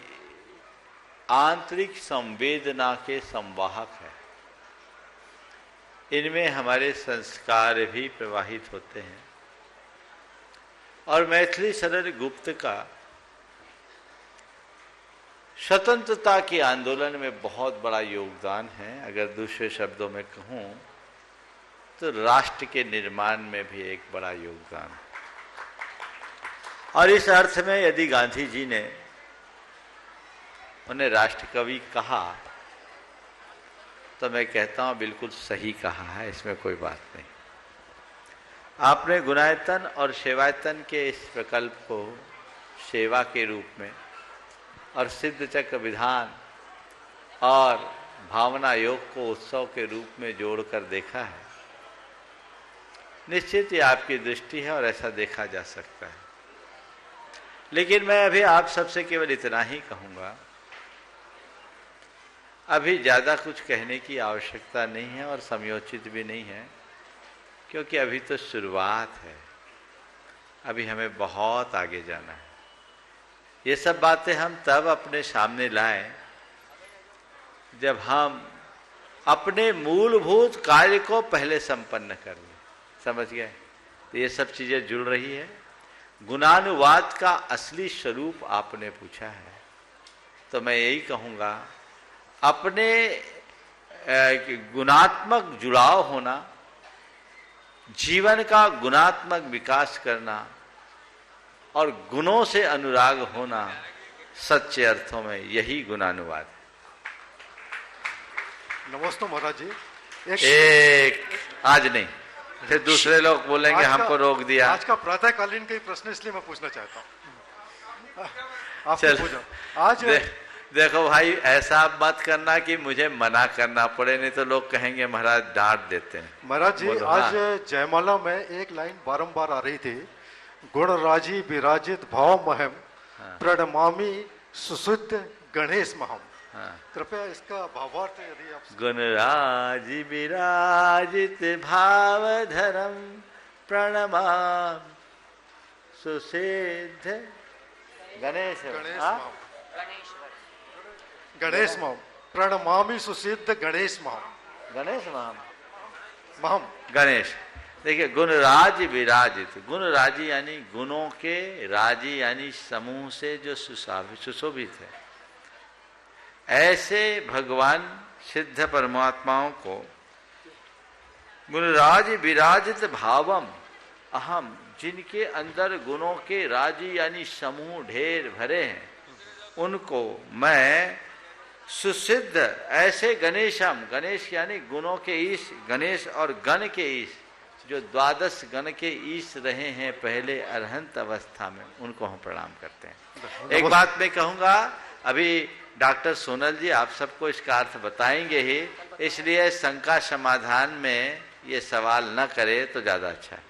आंतरिक संवेदना के संवाहक है। इनमें हमारे संस्कार भी प्रवाहित होते हैं और मैथिली शरण गुप्त का स्वतंत्रता के आंदोलन में बहुत बड़ा योगदान है। अगर दूसरे शब्दों में कहूं तो राष्ट्र के निर्माण में भी एक बड़ा योगदान है। और इस अर्थ में यदि गांधी जी ने उन्हें राष्ट्र कवि कहा तो मैं कहता हूं बिल्कुल सही कहा है, इसमें कोई बात नहीं। आपने गुणायतन और सेवायतन के इस प्रकल्प को सेवा के रूप में और सिद्ध चक्र विधान और भावना योग को उत्सव के रूप में जोड़कर देखा है। निश्चित ही आपकी दृष्टि है और ऐसा देखा जा सकता है। लेकिन मैं अभी आप सबसे केवल इतना ही कहूँगा, अभी ज़्यादा कुछ कहने की आवश्यकता नहीं है और समयोचित भी नहीं है, क्योंकि अभी तो शुरुआत है। अभी हमें बहुत आगे जाना है। ये सब बातें हम तब अपने सामने लाएं जब हम अपने मूलभूत कार्य को पहले संपन्न कर लें। समझ गए? तो ये सब चीज़ें जुड़ रही है। गुणानुवाद का असली स्वरूप आपने पूछा है, तो मैं यही कहूँगा, अपने गुणात्मक जुड़ाव होना, जीवन का गुणात्मक विकास करना और गुणों से अनुराग होना, सच्चे अर्थों में यही गुणानुवाद है।
नमस्ते महाराज जी।
एक आज नहीं, फिर दूसरे लोग बोलेंगे हमको रोक दिया।
आज का प्रातःकालीन का ही प्रश्न इसलिए मैं पूछना चाहता हूँ।
चल
आज
देखो भाई, ऐसा मत करना कि मुझे मना करना पड़े, नहीं तो लोग कहेंगे महाराज डांट देते हैं।
महाराज जी आज जयमाला में एक लाइन बारंबार आ रही थी, गुण राजी विराजित भाव महम प्रणमामि सुशुद्ध गणेश महम। कृपया इसका भावार्थ यदि आप।
गुण राजी विराजित भाव धर्म प्रणमामि सुसिद्ध गणेश
गणेश महम प्रणमामि सुसिद्ध गणेश महम।
गणेश
महम
गणेश। देखिए, गुण राज विराजित, गुण राजी यानी गुणों के, राजी यानी समूह से जो सुशोभित है, ऐसे भगवान सिद्ध परमात्माओं को गुणराज विराजित भावम अहम, जिनके अंदर गुणों के राजी यानी समूह ढेर भरे हैं, उनको मैं सुसिद्ध ऐसे गणेशम, गणेश यानी गुणों के ईश, गणेश और गण के ईश, जो द्वादश गण के ईश रहे हैं पहले अरहंत अवस्था में, उनको हम प्रणाम करते हैं। एक बात मैं कहूँगा, अभी डॉक्टर सोनल जी आप सबको इसका अर्थ बताएंगे ही, इसलिए शंका समाधान में ये सवाल न करे तो ज्यादा अच्छा है।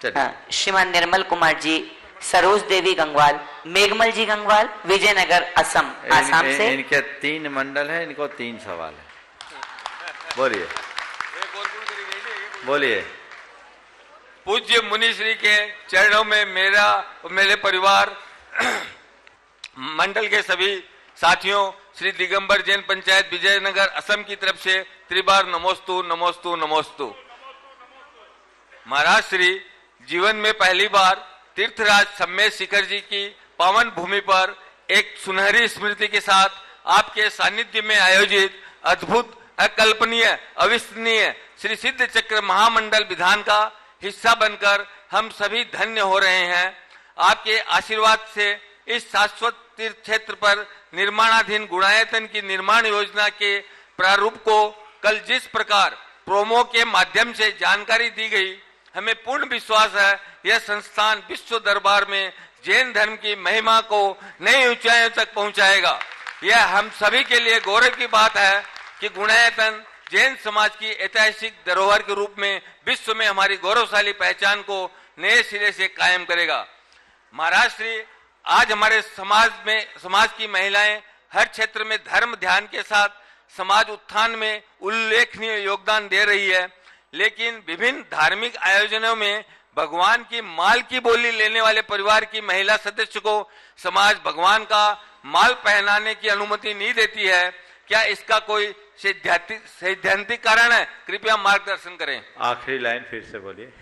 चलिए।
श्रीमान निर्मल कुमार जी, सरोज देवी गंगवाल, मेघमल जी गंगवाल, विजयनगर असम, आसाम से।
इनके 3 मंडल है, इनको 3 सवाल है। बोलिए बोलिए।
पूज्य मुनिश्री के चरणों में मेरा और मेरे परिवार मंडल के सभी साथियों, श्री दिगंबर जैन पंचायत विजयनगर असम की तरफ से त्रिबार नमोस्तु नमोस्तु नमोस्तु। महाराज श्री जीवन में पहली बार तीर्थराज सम्मेद शिखर जी की पावन भूमि पर एक सुनहरी स्मृति के साथ आपके सानिध्य में आयोजित अद्भुत, अकल्पनीय, अविस्मरणीय श्री सिद्ध चक्र महामंडल विधान का हिस्सा बनकर हम सभी धन्य हो रहे हैं। आपके आशीर्वाद से इस शाश्वत तीर्थ क्षेत्र पर निर्माणाधीन गुणायतन की निर्माण योजना के प्रारूप को कल जिस प्रकार प्रोमो के माध्यम से जानकारी दी गई, हमें पूर्ण विश्वास है यह संस्थान विश्व दरबार में जैन धर्म की महिमा को नई ऊंचाइयों तक पहुंचाएगा। यह हम सभी के लिए गौरव की बात है कि गुणायतन जैन समाज की ऐतिहासिक धरोहर के रूप में विश्व में हमारी गौरवशाली पहचान को नए सिरे से कायम करेगा। महाराज श्री आज हमारे समाज की महिलाएं हर क्षेत्र में धर्म ध्यान के साथ समाज उत्थान में उल्लेखनीय योगदान दे रही है, लेकिन विभिन्न धार्मिक आयोजनों में भगवान की माल की बोली लेने वाले परिवार की महिला सदस्य को समाज भगवान का माल पहनाने की अनुमति नहीं देती है। क्या इसका कोई सैद्धांतिक कारण है? कृपया मार्गदर्शन करें।
आखिरी लाइन फिर से बोलिए।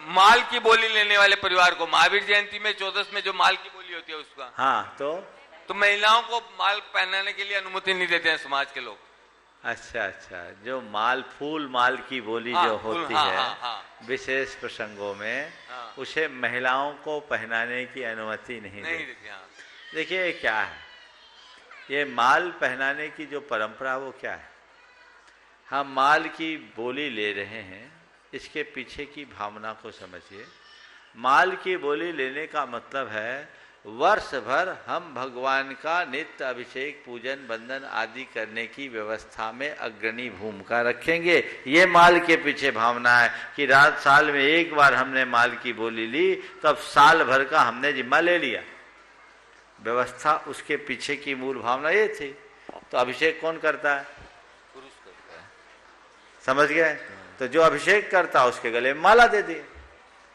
माल की बोली लेने वाले परिवार को महावीर जयंती में 14 में जो माल की बोली होती है उसका,
हाँ, तो
महिलाओं को माल पहनाने के लिए अनुमति नहीं देते हैं समाज के लोग।
अच्छा, जो फूल माल की बोली जो होती है विशेष प्रसंगों में, उसे महिलाओं को पहनाने की अनुमति नहीं देते। देखिए क्या है, ये माल पहनाने की जो परंपरा वो क्या है, हम माल की बोली ले रहे हैं, इसके पीछे की भावना को समझिए। माल की बोली लेने का मतलब है वर्ष भर हम भगवान का नित्य अभिषेक, पूजन, बंदन आदि करने की व्यवस्था में अग्रणी भूमिका रखेंगे। ये माल के पीछे भावना है कि रात साल में एक बार हमने माल की बोली ली, तब साल भर का हमने जिम्मा ले लिया। व्यवस्था, उसके पीछे की मूल भावना ये थी। तो अभिषेक कौन करता है?
पुरुष करता है।
समझ गए? तो जो अभिषेक करता उसके गले में माला दे दिए।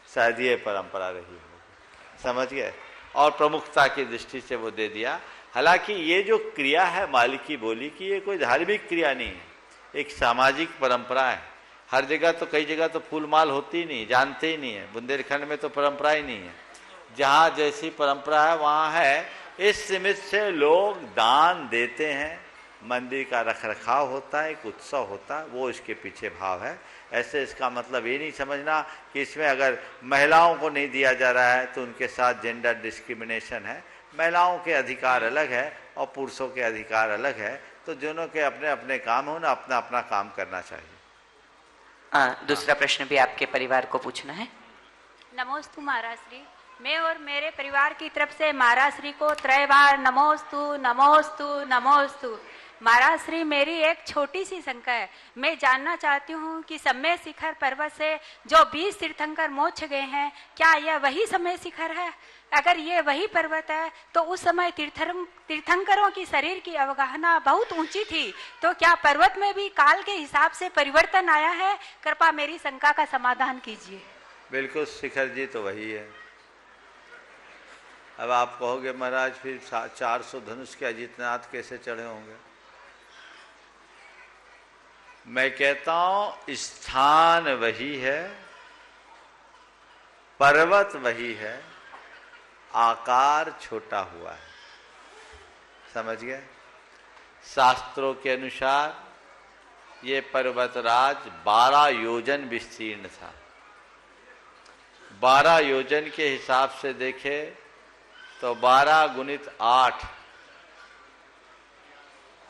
शायद ये परंपरा रही होगी, समझ गए? और प्रमुखता की दृष्टि से वो दे दिया। हालांकि ये जो क्रिया है माल की बोली की, ये कोई धार्मिक क्रिया नहीं है, एक सामाजिक परंपरा है। हर जगह तो, कई जगह तो फूल माल होती ही नहीं, जानते ही नहीं है। बुंदेलखंड में तो परंपरा ही नहीं है। जहाँ जैसी परंपरा है वहाँ है। इस निमित्त से लोग दान देते हैं, मंदिर का रखरखाव होता है, एक उत्सव होता है, वो इसके पीछे भाव है। ऐसे इसका मतलब ये नहीं समझना कि इसमें अगर महिलाओं को नहीं दिया जा रहा है तो उनके साथ जेंडर डिस्क्रिमिनेशन है। महिलाओं के अधिकार अलग है और पुरुषों के अधिकार अलग है। तो दोनों के अपने अपने काम हो ना, अपना अपना काम करना चाहिए।
दूसरा प्रश्न भी आपके परिवार को पूछना है।
नमोस्तु महाराज श्री। मैं और मेरे परिवार की तरफ से महाराज श्री को त्रय बार नमोस्तु नमोस्तु नमोस्तु। महाराज श्री, मेरी एक छोटी सी शंका है। मैं जानना चाहती हूँ कि समय शिखर पर्वत से जो 20 तीर्थंकर मोक्ष गए हैं, क्या यह वही समय शिखर है? अगर ये वही पर्वत है तो उस समय तीर्थंकरों की शरीर की अवगाहना बहुत ऊंची थी, तो क्या पर्वत में भी काल के हिसाब से परिवर्तन आया है? कृपया मेरी शंका का समाधान कीजिए।
बिल्कुल, शिखर जी तो वही है। अब आप कहोगे महाराज फिर 400 धनुष के अजितनाथ कैसे चढ़े होंगे? मैं कहता हूं स्थान वही है, पर्वत वही है, आकार छोटा हुआ है। समझ गए? शास्त्रों के अनुसार ये पर्वतराज 12 योजन विस्तीर्ण था। 12 योजन के हिसाब से देखे तो 12 गुणित 8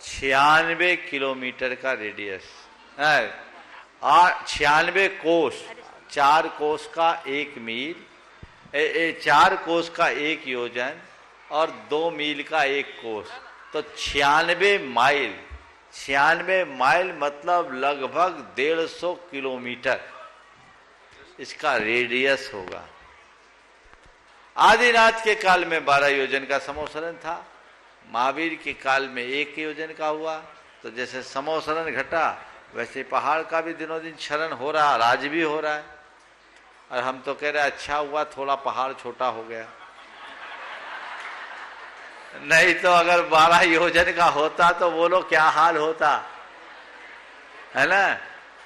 96 किलोमीटर का रेडियस, 96 कोस, 4 कोस का 1 मील, 4 कोस का 1 योजन और 2 मील का 1 कोस, तो 96 माइल। 96 माइल मतलब लगभग 150 किलोमीटर इसका रेडियस होगा। आदिनाथ के काल में 12 योजन का समोसरण था, महावीर के काल में 1 योजन का हुआ। तो जैसे समोसरण घटा वैसे पहाड़ का भी दिनों दिन क्षरण हो रहा, राज भी हो रहा है। और हम तो कह रहे अच्छा हुआ थोड़ा पहाड़ छोटा हो गया, नहीं तो अगर 12 योजन का होता तो बोलो क्या हाल होता, है ना।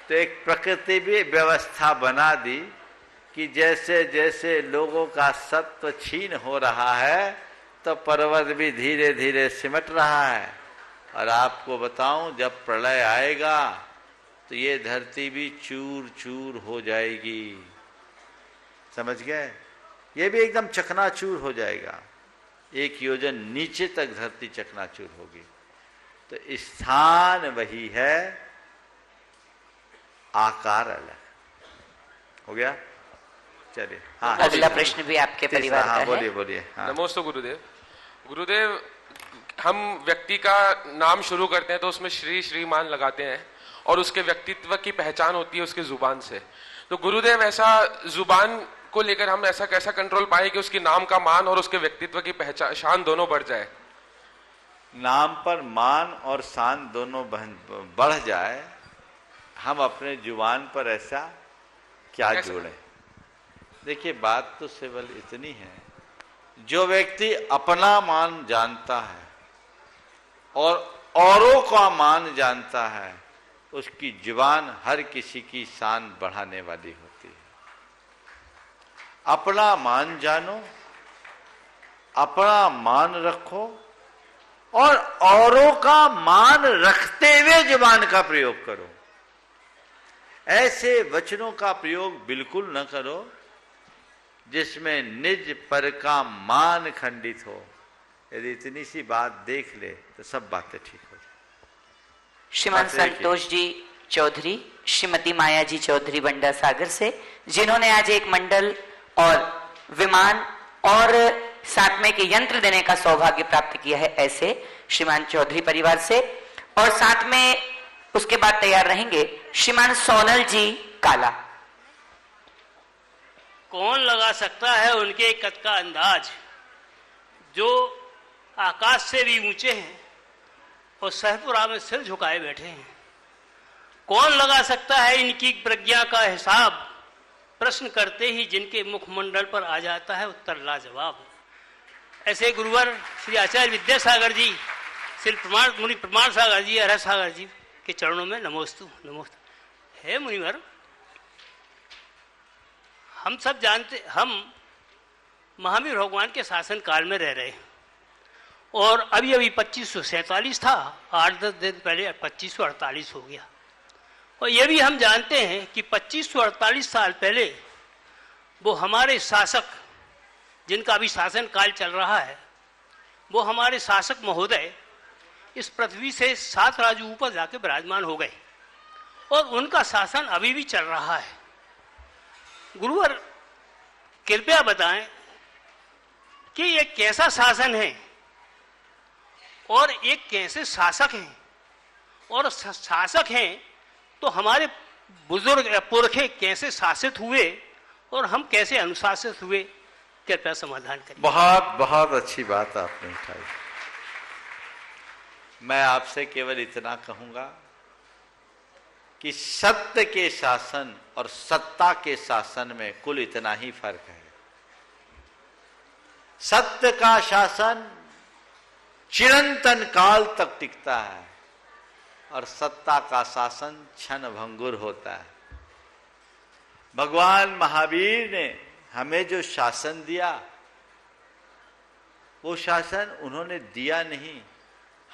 तो एक प्रकृति भी व्यवस्था बना दी कि जैसे जैसे लोगों का सत्व क्षीण हो रहा है तो पर्वत भी धीरे धीरे सिमट रहा है। और आपको बताऊं, जब प्रलय आएगा तो ये धरती भी चूर चूर हो जाएगी। समझ गए? ये भी एकदम चकनाचूर हो जाएगा, 1 योजन नीचे तक धरती चकनाचूर होगी। तो स्थान वही है, आकार अलग। हो गया? चलिए, हाँ,
अगला प्रश्न भी आपके परिवार का है।
बोलिए बोलिए। हाँ।
नमोस्तु गुरुदेव। गुरुदेव, हम व्यक्ति का नाम शुरू करते हैं तो उसमें श्री श्रीमान लगाते हैं और उसके व्यक्तित्व की पहचान होती है उसके जुबान से। तो गुरुदेव, ऐसा जुबान को लेकर हम ऐसा कैसा कंट्रोल पाए कि उसकी नाम का मान और उसके व्यक्तित्व की पहचान दोनों बढ़ जाए?
नाम पर मान और शान दोनों बढ़ जाए, हम अपने जुबान पर ऐसा क्या जोड़ें? देखिए, बात तो केवल इतनी है, जो व्यक्ति अपना मान जानता है और औरों का मान जानता है, उसकी जुबान हर किसी की शान बढ़ाने वाली होती है। अपना मान जानो, अपना मान रखो और औरों का मान रखते हुए जुबान का प्रयोग करो। ऐसे वचनों का प्रयोग बिल्कुल न करो जिसमें निज पर का मान खंडित हो। यदि इतनी सी बात देख ले तो सब बातें ठीक हो जाए।
श्रीमान संतोष जी चौधरी, श्रीमती माया जी चौधरी बंडा सागर से, जिन्होंने आज एक मंडल और विमान और साथ में के यंत्र देने का सौभाग्य प्राप्त किया है, ऐसे श्रीमान चौधरी परिवार से। और साथ में उसके बाद तैयार रहेंगे श्रीमान सोनल जी काला।
कौन लगा सकता है उनके कद का अंदाज, जो आकाश से भी ऊंचे हैं और सहपुरा में सिर झुकाए बैठे हैं। कौन लगा सकता है इनकी प्रज्ञा का हिसाब, प्रश्न करते ही जिनके मुखमंडल पर आ जाता है उत्तर लाजवाब। ऐसे गुरुवर श्री आचार्य विद्यासागर जी, श्री मुनि प्रमाण सागर जी, हर सागर जी के चरणों में नमोस्तु नमोस्तु। हे मुनिवर, हम सब जानते, हम महावीर भगवान के शासन काल में रह रहे हैं और अभी अभी 2547 था, 8-10 दिन पहले 2548 हो गया। और ये भी हम जानते हैं कि 2548 साल पहले वो हमारे शासक, जिनका अभी शासन काल चल रहा है, वो हमारे शासक महोदय इस पृथ्वी से 7 राजू ऊपर जाके विराजमान हो गए और उनका शासन अभी भी चल रहा है। गुरुवर कृपया बताएं कि ये कैसा शासन है और ये कैसे शासक हैं, और शासक हैं तो हमारे बुजुर्ग पुरखे कैसे शासित हुए और हम कैसे अनुशासित हुए, कृपया समाधान करें।
बहुत बहुत अच्छी बात आपने उठाई। मैं आपसे केवल इतना कहूंगा कि सत्य के शासन और सत्ता के शासन में कुल इतना ही फर्क है। सत्य का शासन चिरंतन काल तक टिकता है और सत्ता का शासन क्षण भंगुर होता है। भगवान महावीर ने हमें जो शासन दिया, वो शासन उन्होंने दिया नहीं,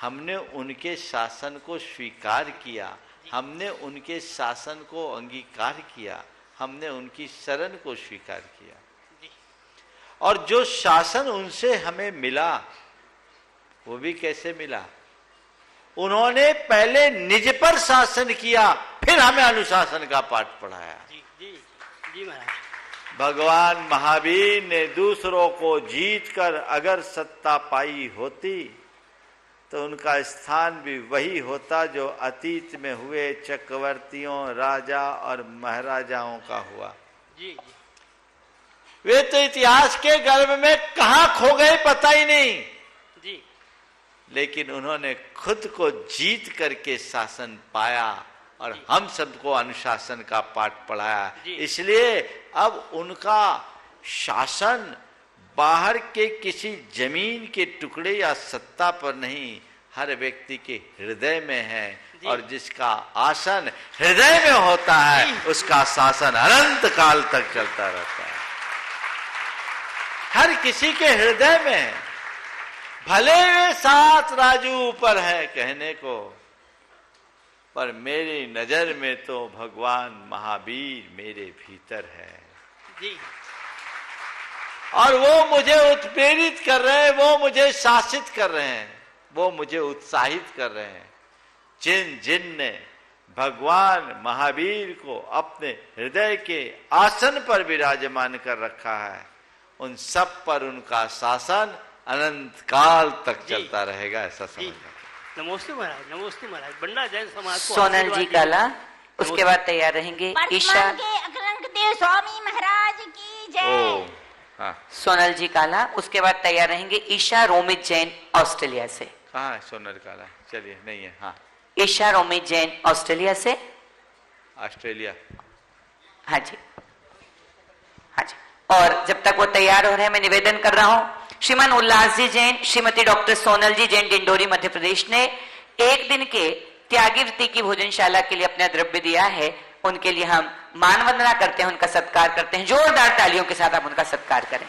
हमने उनके शासन को स्वीकार किया, हमने उनके शासन को अंगीकार किया, हमने उनकी शरण को स्वीकार किया। और जो शासन उनसे हमें मिला वो भी कैसे मिला? उन्होंने पहले निज पर शासन किया, फिर हमें अनुशासन का पाठ पढ़ाया।
जी महाराज।
भगवान महावीर ने दूसरों को जीतकर अगर सत्ता पाई होती तो उनका स्थान भी वही होता जो अतीत में हुए चक्रवर्तियों, राजा और महाराजाओं का हुआ।
जी।
वे तो इतिहास के गर्भ में कहां खो गए पता ही नहीं।
जी।
लेकिन उन्होंने खुद को जीत करके शासन पाया और हम सबको अनुशासन का पाठ पढ़ाया। इसलिए अब उनका शासन बाहर के किसी जमीन के टुकड़े या सत्ता पर नहीं, हर व्यक्ति के हृदय में है, और जिसका आसन हृदय में होता है उसका शासन अनंत काल तक चलता रहता है। हर किसी के हृदय में है। भले वे 7 राजू ऊपर है कहने को, पर मेरी नजर में तो भगवान महावीर मेरे भीतर है।
जी।
और वो मुझे उत्प्रेरित कर रहे हैं, वो मुझे शासित कर रहे हैं, वो मुझे उत्साहित कर रहे हैं। जिन जिन ने भगवान महावीर को अपने हृदय के आसन पर विराजमान कर रखा है, उन सब पर उनका शासन अनंत काल तक चलता रहेगा, ऐसा समझना।
नमस्ते महाराज। नमस्ते महाराज। बंडा जैन समाज को
सोनल जी काला, उसके बाद तैयार रहेंगे ईशा
देव स्वामी महाराज की जय।
सोनल जी काला, उसके बाद तैयार रहेंगे ईशा रोमित जैन ऑस्ट्रेलिया से।
कहाँ है सोनल काला? चलिए, नहीं है। हाँ,
ईशा रोमित जैन ऑस्ट्रेलिया से।
ऑस्ट्रेलिया।
हाँ जी, हाँ जी। और जब तक वो तैयार हो रहे हैं, मैं निवेदन कर रहा हूं, श्रीमान उल्लास जी जैन, श्रीमती डॉक्टर सोनल जी जैन, डिंडोरी मध्य प्रदेश ने एक दिन के त्यागीवृत्ति की भोजनशाला के लिए अपना द्रव्य दिया है। उनके लिए हम मान वंदना करते हैं, उनका सत्कार करते हैं। जोरदार तालियों के साथ आप उनका सत्कार करें।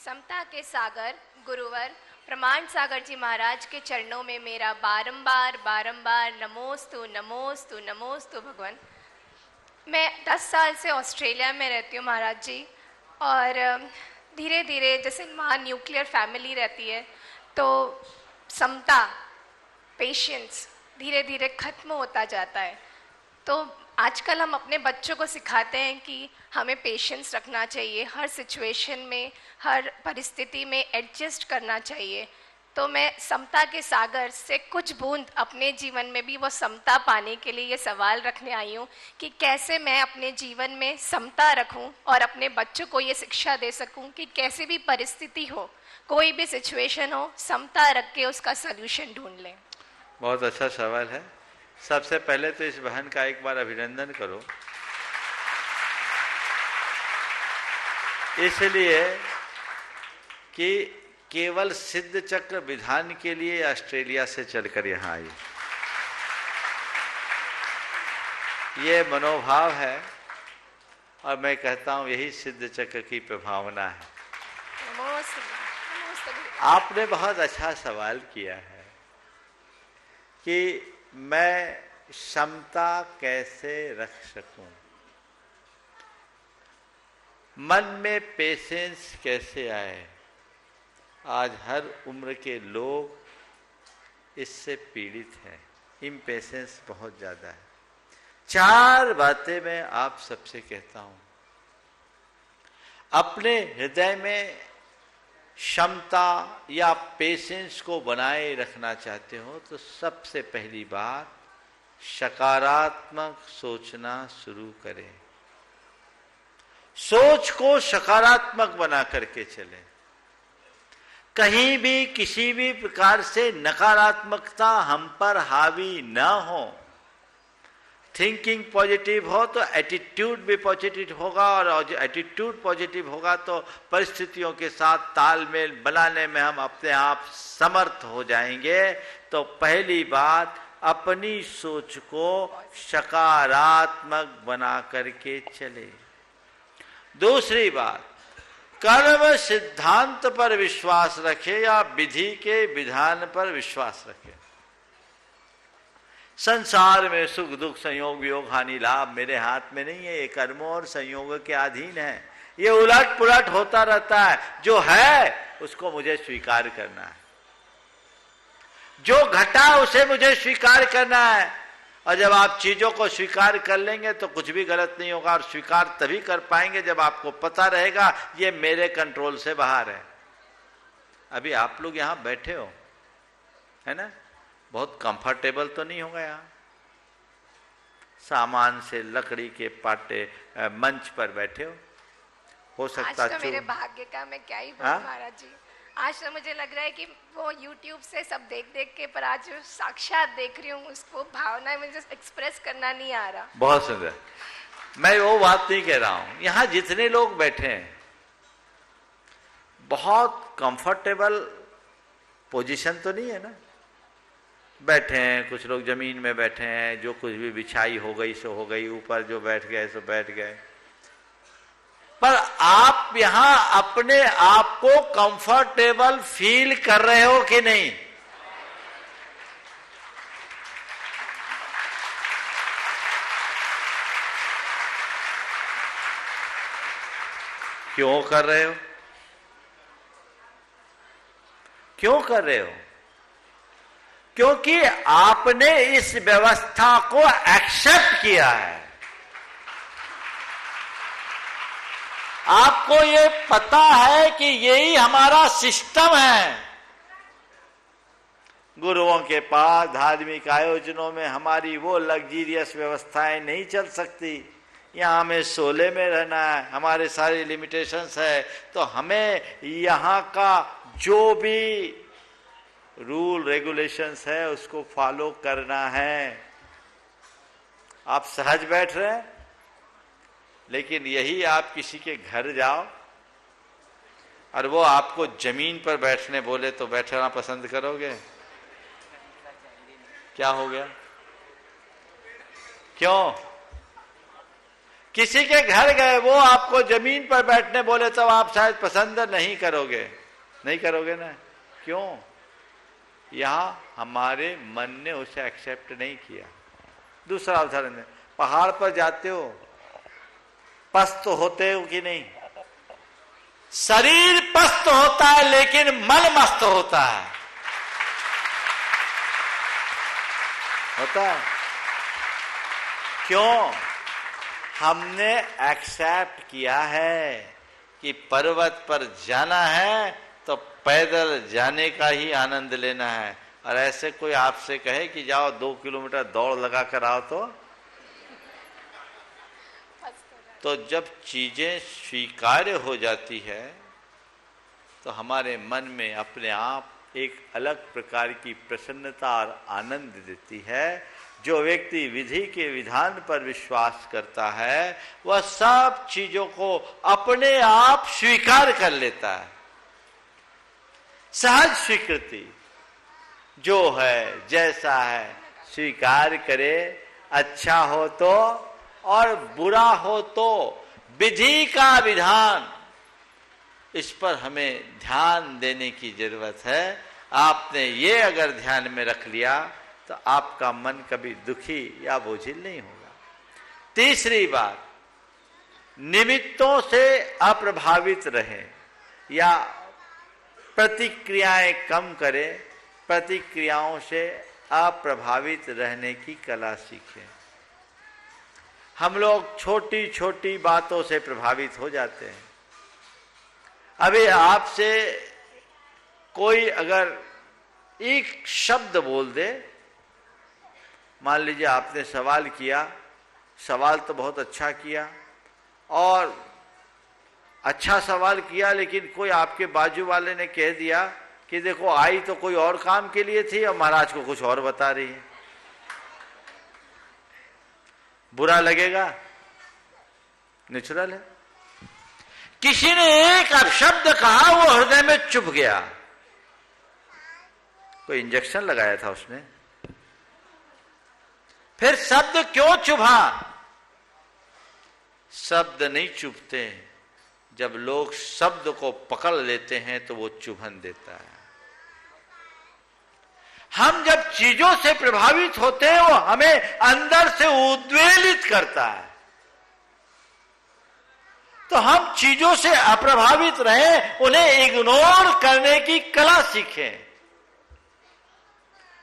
समता के सागर गुरुवर प्रमाण सागर जी महाराज के चरणों में मेरा बारंबार बारंबार नमोस्तु नमोस्तु नमोस्तु भगवान। मैं 10 साल से ऑस्ट्रेलिया में रहती हूँ महाराज जी, और धीरे धीरे जैसे वहाँ न्यूक्लियर फैमिली रहती है तो समता, पेशेंस धीरे धीरे खत्म होता जाता है। तो आजकल हम अपने बच्चों को सिखाते हैं कि हमें पेशेंस रखना चाहिए, हर सिचुएशन में, हर परिस्थिति में एडजस्ट करना चाहिए। तो मैं समता के सागर से कुछ बूंद अपने जीवन में भी वो समता पाने के लिए ये सवाल रखने आई हूँ कि कैसे मैं अपने जीवन में समता रखूँ और अपने बच्चों को ये शिक्षा दे सकूँ कि कैसी भी परिस्थिति हो, कोई भी सिचुएशन हो, समता रख के उसका सल्यूशन ढूंढ लें।
बहुत अच्छा सवाल है। सबसे पहले तो इस बहन का एक बार अभिनंदन करो, इसलिए कि केवल सिद्ध चक्र विधान के लिए ऑस्ट्रेलिया से चलकर यहाँ आई। ये मनोभाव है और मैं कहता हूँ यही सिद्ध चक्र की प्रभावना है। आपने बहुत अच्छा सवाल किया है कि मैं क्षमता कैसे रख सकूं, मन में पेशेंस कैसे आए। आज हर उम्र के लोग इससे पीड़ित हैं, इम्पेशेंस बहुत ज्यादा है। 4 बातें मैं आप सबसे कहता हूं। अपने हृदय में क्षमता या पेशेंस को बनाए रखना चाहते हो तो सबसे पहली बात सकारात्मक सोचना शुरू करें। सोच को सकारात्मक बना करके चलें। कहीं भी किसी भी प्रकार से नकारात्मकता हम पर हावी न हो। थिंकिंग पॉजिटिव हो तो एटीट्यूड भी पॉजिटिव होगा, और एटीट्यूड पॉजिटिव होगा तो परिस्थितियों के साथ तालमेल बनाने में हम अपने आप समर्थ हो जाएंगे। तो पहली बात, अपनी सोच को सकारात्मक बना करके चले। दूसरी बात, कर्म सिद्धांत पर विश्वास रखे या विधि के विधान पर विश्वास रखे। संसार में सुख दुख संयोग वियोग हानि लाभ मेरे हाथ में नहीं है, ये कर्मों और संयोग के अधीन है। ये उलट पुलट होता रहता है। जो है उसको मुझे स्वीकार करना है, जो घटा उसे मुझे स्वीकार करना है। और जब आप चीजों को स्वीकार कर लेंगे तो कुछ भी गलत नहीं होगा, और स्वीकार तभी कर पाएंगे जब आपको पता रहेगा ये मेरे कंट्रोल से बाहर है। अभी आप लोग यहां बैठे हो, है ना, बहुत कंफर्टेबल तो नहीं होगा। यहाँ सामान से लकड़ी के पाटे मंच पर बैठे हो सकता।
आज तो मेरे भाग्य का मैं क्या ही बोलूं महाराज जी। आज तो मुझे लग रहा है कि वो YouTube से सब देख देख के, पर आज साक्षात देख रही हूँ उसको, भावना मुझे एक्सप्रेस करना नहीं आ रहा।
बहुत सुंदर। मैं वो बात नहीं कह रहा हूं। यहाँ जितने लोग बैठे हैं बहुत कंफर्टेबल पोजीशन तो नहीं है ना। बैठे हैं, कुछ लोग जमीन में बैठे हैं, जो कुछ भी बिछाई हो गई सो हो गई, ऊपर जो बैठ गए सो बैठ गए। पर आप यहां अपने आप को कंफर्टेबल फील कर रहे हो कि नहीं? क्यों कर रहे हो? क्यों कर रहे हो? क्योंकि आपने इस व्यवस्था को एक्सेप्ट किया है। आपको ये पता है कि यही हमारा सिस्टम है। गुरुओं के पास धार्मिक आयोजनों में हमारी वो लग्जीरियस व्यवस्थाएं नहीं चल सकती। यहाँ हमें शोले में रहना है, हमारे सारे लिमिटेशंस है। तो हमें यहाँ का जो भी रूल रेगुलेशंस है उसको फॉलो करना है। आप सहज बैठ रहे हैं, लेकिन यही आप किसी के घर जाओ और वो आपको जमीन पर बैठने बोले तो बैठना पसंद करोगे? क्या हो गया? क्यों? किसी के घर गए, वो आपको जमीन पर बैठने बोले तो आप शायद पसंद नहीं करोगे। नहीं करोगे ना? क्यों? यहां हमारे मन ने उसे एक्सेप्ट नहीं किया। दूसरा उदाहरण है, पहाड़ पर जाते हो, पस्त होते हो कि नहीं? शरीर पस्त होता है लेकिन मन मस्त होता है। होता है। क्यों? हमने एक्सेप्ट किया है कि पर्वत पर जाना है तो पैदल जाने का ही आनंद लेना है। और ऐसे कोई आपसे कहे कि जाओ 2 किलोमीटर दौड़ लगा कर आओ, तो जब चीजें स्वीकार्य हो जाती है तो हमारे मन में अपने आप एक अलग प्रकार की प्रसन्नता और आनंद देती है। जो व्यक्ति विधि के विधान पर विश्वास करता है वह सब चीजों को अपने आप स्वीकार कर लेता है। सहज स्वीकृति, जो है जैसा है स्वीकार करे, अच्छा हो तो और बुरा हो तो। विधि का विधान, इस पर हमें ध्यान देने की जरूरत है। आपने ये अगर ध्यान में रख लिया तो आपका मन कभी दुखी या बोझिल नहीं होगा। तीसरी बात, निमित्तों से अप्रभावित रहें या प्रतिक्रियाएं कम करें, प्रतिक्रियाओं से अप्रभावित रहने की कला सीखें। हम लोग छोटी छोटी बातों से प्रभावित हो जाते हैं। अभी आपसे कोई अगर एक शब्द बोल दे, मान लीजिए आपने सवाल किया, सवाल तो बहुत अच्छा किया और अच्छा सवाल किया, लेकिन कोई आपके बाजू वाले ने कह दिया कि देखो आई तो कोई और काम के लिए थी और महाराज को कुछ और बता रही है, बुरा लगेगा? नेचुरल है। किसी ने एक अपशब्द कहा, वो हृदय में चुभ गया, कोई इंजेक्शन लगाया था उसने, फिर शब्द क्यों चुभा? शब्द नहीं चुभते, जब लोग शब्द को पकड़ लेते हैं तो वो चुभन देता है। हम जब चीजों से प्रभावित होते हैं वो हमें अंदर से उद्वेलित करता है, तो हम चीजों से अप्रभावित रहें, उन्हें इग्नोर करने की कला सीखें।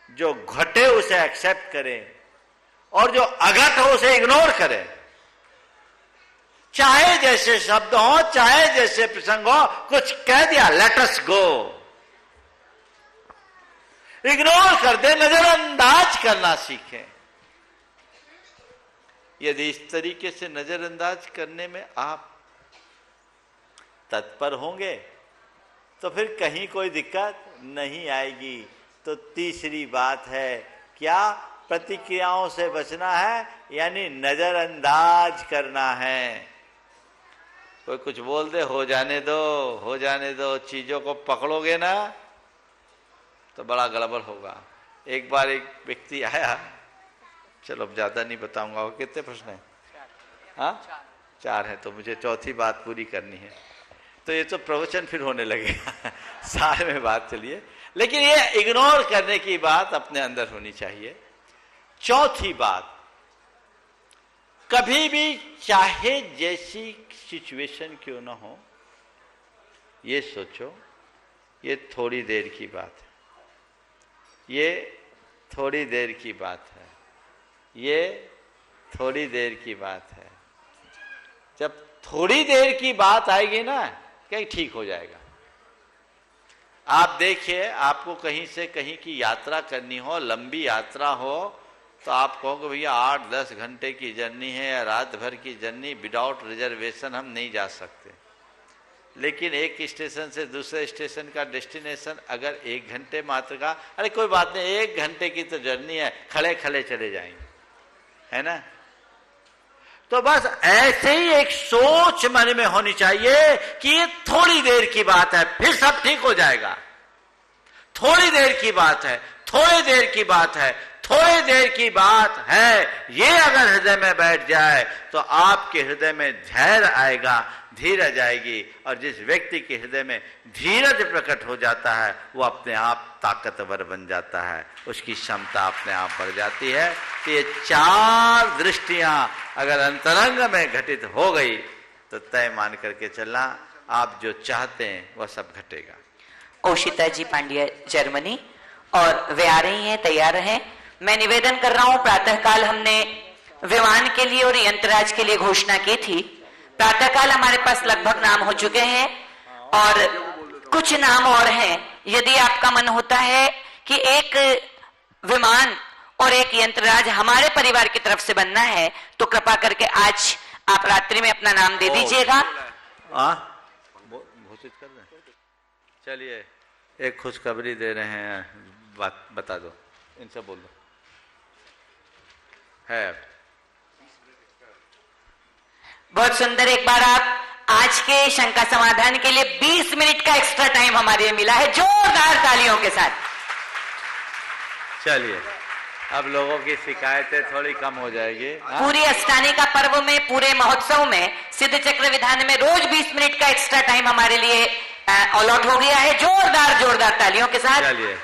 जो घटे उसे एक्सेप्ट करें और जो अघट हो उसे इग्नोर करें। चाहे जैसे शब्द हो, चाहे जैसे प्रसंग हो, कुछ कह दिया, लेट अस गो, इग्नोर कर दे, नजरअंदाज करना सीखें। यदि इस तरीके से नजरअंदाज करने में आप तत्पर होंगे तो फिर कहीं कोई दिक्कत नहीं आएगी। तो तीसरी बात है क्या? प्रतिक्रियाओं से बचना है, यानी नजरअंदाज करना है। कोई कुछ बोल दे, हो जाने दो, हो जाने दो, चीजों को पकड़ोगे ना तो बड़ा गड़बड़ होगा। एक बार एक व्यक्ति आया, चलो अब ज्यादा नहीं बताऊंगा, वो कितने प्रश्न है? हाँ 4 है, तो मुझे चौथी बात पूरी करनी है, तो ये तो प्रवचन फिर होने लगेगा सारे में बात चलिए, लेकिन ये इग्नोर करने की बात अपने अंदर होनी चाहिए। चौथी बात, कभी भी चाहे जैसी सिचुएशन क्यों ना हो, ये सोचो ये थोड़ी देर की बात है, ये थोड़ी देर की बात है, ये थोड़ी देर की बात है। जब थोड़ी देर की बात आएगी ना, कहीं ठीक हो जाएगा। आप देखिए, आपको कहीं से कहीं की यात्रा करनी हो, लंबी यात्रा हो, तो आप कहोगे भैया 8-10 घंटे की जर्नी है या रात भर की जर्नी, विदाउट रिजर्वेशन हम नहीं जा सकते। लेकिन एक स्टेशन से दूसरे स्टेशन का डेस्टिनेशन अगर 1 घंटे मात्र का, अरे कोई बात नहीं, 1 घंटे की तो जर्नी है, खड़े खड़े चले जाएंगे, है ना? तो बस ऐसे ही एक सोच मन में होनी चाहिए कि ये थोड़ी देर की बात है, फिर सब ठीक हो जाएगा। थोड़ी देर की बात है, थोड़ी देर की बात है, थोड़ी देर की बात है, ये अगर हृदय में बैठ जाए तो आपके हृदय में धैर्य आएगा, धीरज आएगी, और जिस व्यक्ति के हृदय में धीरज प्रकट हो जाता है वो अपने आप ताकतवर बन जाता है, उसकी क्षमता अपने आप बढ़ जाती है। तो ये 4 दृष्टियां अगर अंतरंग में घटित हो गई तो तय मान करके चलना, आप जो चाहते हैं वह सब घटेगा।
ओशिता जी पांड्या जर्मनी, और वे आ रही हैं, तैयार हैं। मैं निवेदन कर रहा हूं, प्रातःकाल हमने विमान के लिए और यंत्रराज के लिए घोषणा की थी। प्रातःकाल हमारे पास लगभग नाम हो चुके हैं और कुछ नाम और हैं। यदि आपका मन होता है कि एक विमान और एक यंत्रराज हमारे परिवार की तरफ से बनना है, तो कृपा करके आज आप रात्रि में अपना नाम दे दीजिएगा।
घोषित कर दें। चलिए एक खुशखबरी दे रहे हैं, बात बता दो, इनसे बोल दो। है
बहुत सुंदर। एक बार आप आज के शंका समाधान के लिए 20 मिनट का एक्स्ट्रा टाइम हमारे लिए मिला है, जोरदार तालियों के साथ।
चलिए अब लोगों की शिकायतें थोड़ी कम हो जाएगी।
पूरी अष्टानी का पर्व में, पूरे महोत्सव में, सिद्ध चक्र विधान में रोज 20 मिनट का एक्स्ट्रा टाइम हमारे लिए अलॉट हो गया है, जोरदार जोरदार तालियों के साथ।
चलिए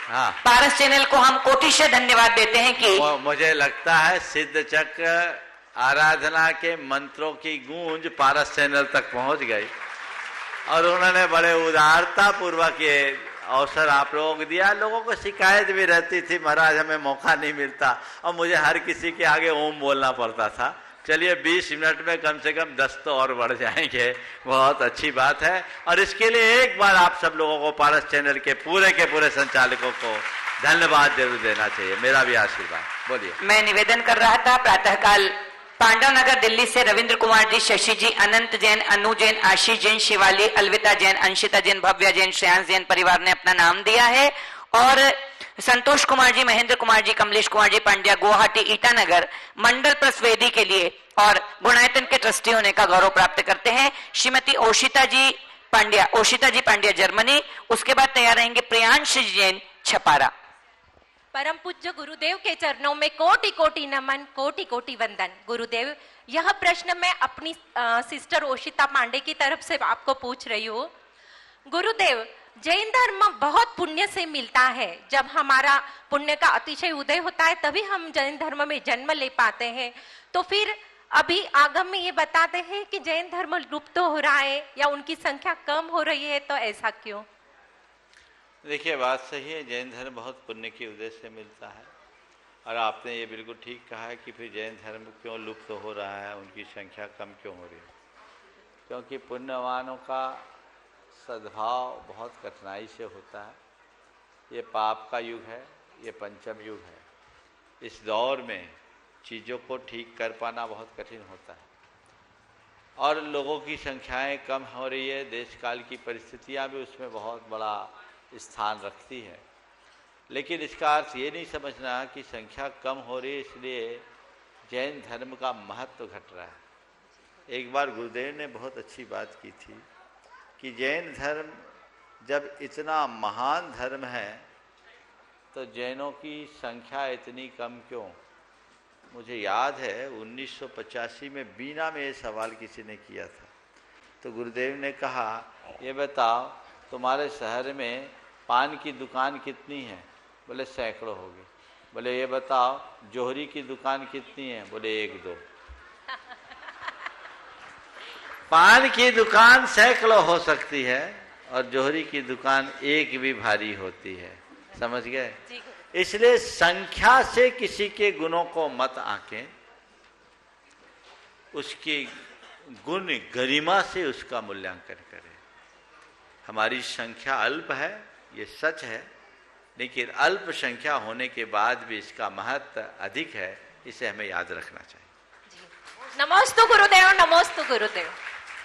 हाँ,
पारस चैनल को हम कोटिशः धन्यवाद देते हैं कि
मुझे लगता है सिद्ध चक्र आराधना के मंत्रों की गूंज पारस चैनल तक पहुंच गई। और उन्होंने बड़े उदारता पूर्वक ये अवसर आप लोगों को दिया। लोगों को शिकायत भी रहती थी, महाराज हमें मौका नहीं मिलता, और मुझे हर किसी के आगे ओम बोलना पड़ता था। चलिए 20 मिनट में कम से कम 10 तो और बढ़ जाएंगे, बहुत अच्छी बात है। और इसके लिए एक बार आप सब लोगों को पारस चैनल के पूरे संचालकों को धन्यवाद जरूर देना चाहिए, मेरा भी आशीर्वाद। बोलिए।
मैं निवेदन कर रहा था, प्रातःकाल पांडव नगर दिल्ली से रविंद्र कुमार जी, शशि जी, अनंत जैन, अनु जैन, आशीष जैन, शिवाली, अलविता जैन, अंशिता जैन, भव्या जैन, श्रेयांश जैन परिवार ने अपना नाम दिया है। और संतोष कुमार जी, महेंद्र कुमार जी, कमलेश कुमार जी पांड्या, गुवाहाटी ईटानगर मंडल प्रसवेदी के लिए और गुणायतन के ट्रस्टी होने का गौरव प्राप्त करते हैं। श्रीमती ओशिता जी पांड्या जर्मनी। उसके बाद तैयार रहेंगे प्रियांश जैन छपारा।
परम पूज्य गुरुदेव के चरणों में कोटि कोटि नमन, कोटि कोटि वंदन। गुरुदेव, यह प्रश्न मैं अपनी सिस्टर ओशिता पांडे की तरफ से आपको पूछ रही हूँ। गुरुदेव, जैन धर्म बहुत पुण्य से मिलता है। जब हमारा पुण्य का अतिशय उदय होता है तभी हम जैन धर्म में जन्म ले पाते हैं। तो फिर अभी आगम में ये बताते हैं कि जैन धर्म लुप्त हो रहा है या उनकी संख्या कम हो रही है, तो ऐसा क्यों?
देखिए, बात सही है, जैन धर्म बहुत पुण्य के उदय से मिलता है। और आपने ये बिल्कुल ठीक कहा है कि फिर जैन धर्म क्यों लुप्त हो रहा है, उनकी संख्या कम क्यों हो रही है? क्योंकि पुण्यवानों का सद्भाव बहुत कठिनाई से होता है। ये पाप का युग है, ये पंचम युग है। इस दौर में चीज़ों को ठीक कर पाना बहुत कठिन होता है और लोगों की संख्याएं कम हो रही है। देश काल की परिस्थितियां भी उसमें बहुत बड़ा स्थान रखती है। लेकिन इसका अर्थ ये नहीं समझना कि संख्या कम हो रही है इसलिए जैन धर्म का महत्व घट रहा है। एक बार गुरुदेव ने बहुत अच्छी बात की थी कि जैन धर्म जब इतना महान धर्म है तो जैनों की संख्या इतनी कम क्यों? मुझे याद है 1985 में बीना में ये सवाल किसी ने किया था। तो गुरुदेव ने कहा, ये बताओ तुम्हारे शहर में पान की दुकान कितनी है? बोले सैकड़ों होगी। बोले ये बताओ जोहरी की दुकान कितनी है? बोले 1-2। पान की दुकान सैकड़ों हो सकती है और जोहरी की दुकान एक भी भारी होती है। समझ गए? इसलिए संख्या से किसी के गुणों को मत आंकें, उसकी गुण गरिमा से उसका मूल्यांकन करें। हमारी संख्या अल्प है, ये सच है, लेकिन अल्प संख्या होने के बाद भी इसका महत्व अधिक है, इसे हमें याद रखना चाहिए।
नमोस्तु गुरुदेव, नमोस्तु गुरुदेव।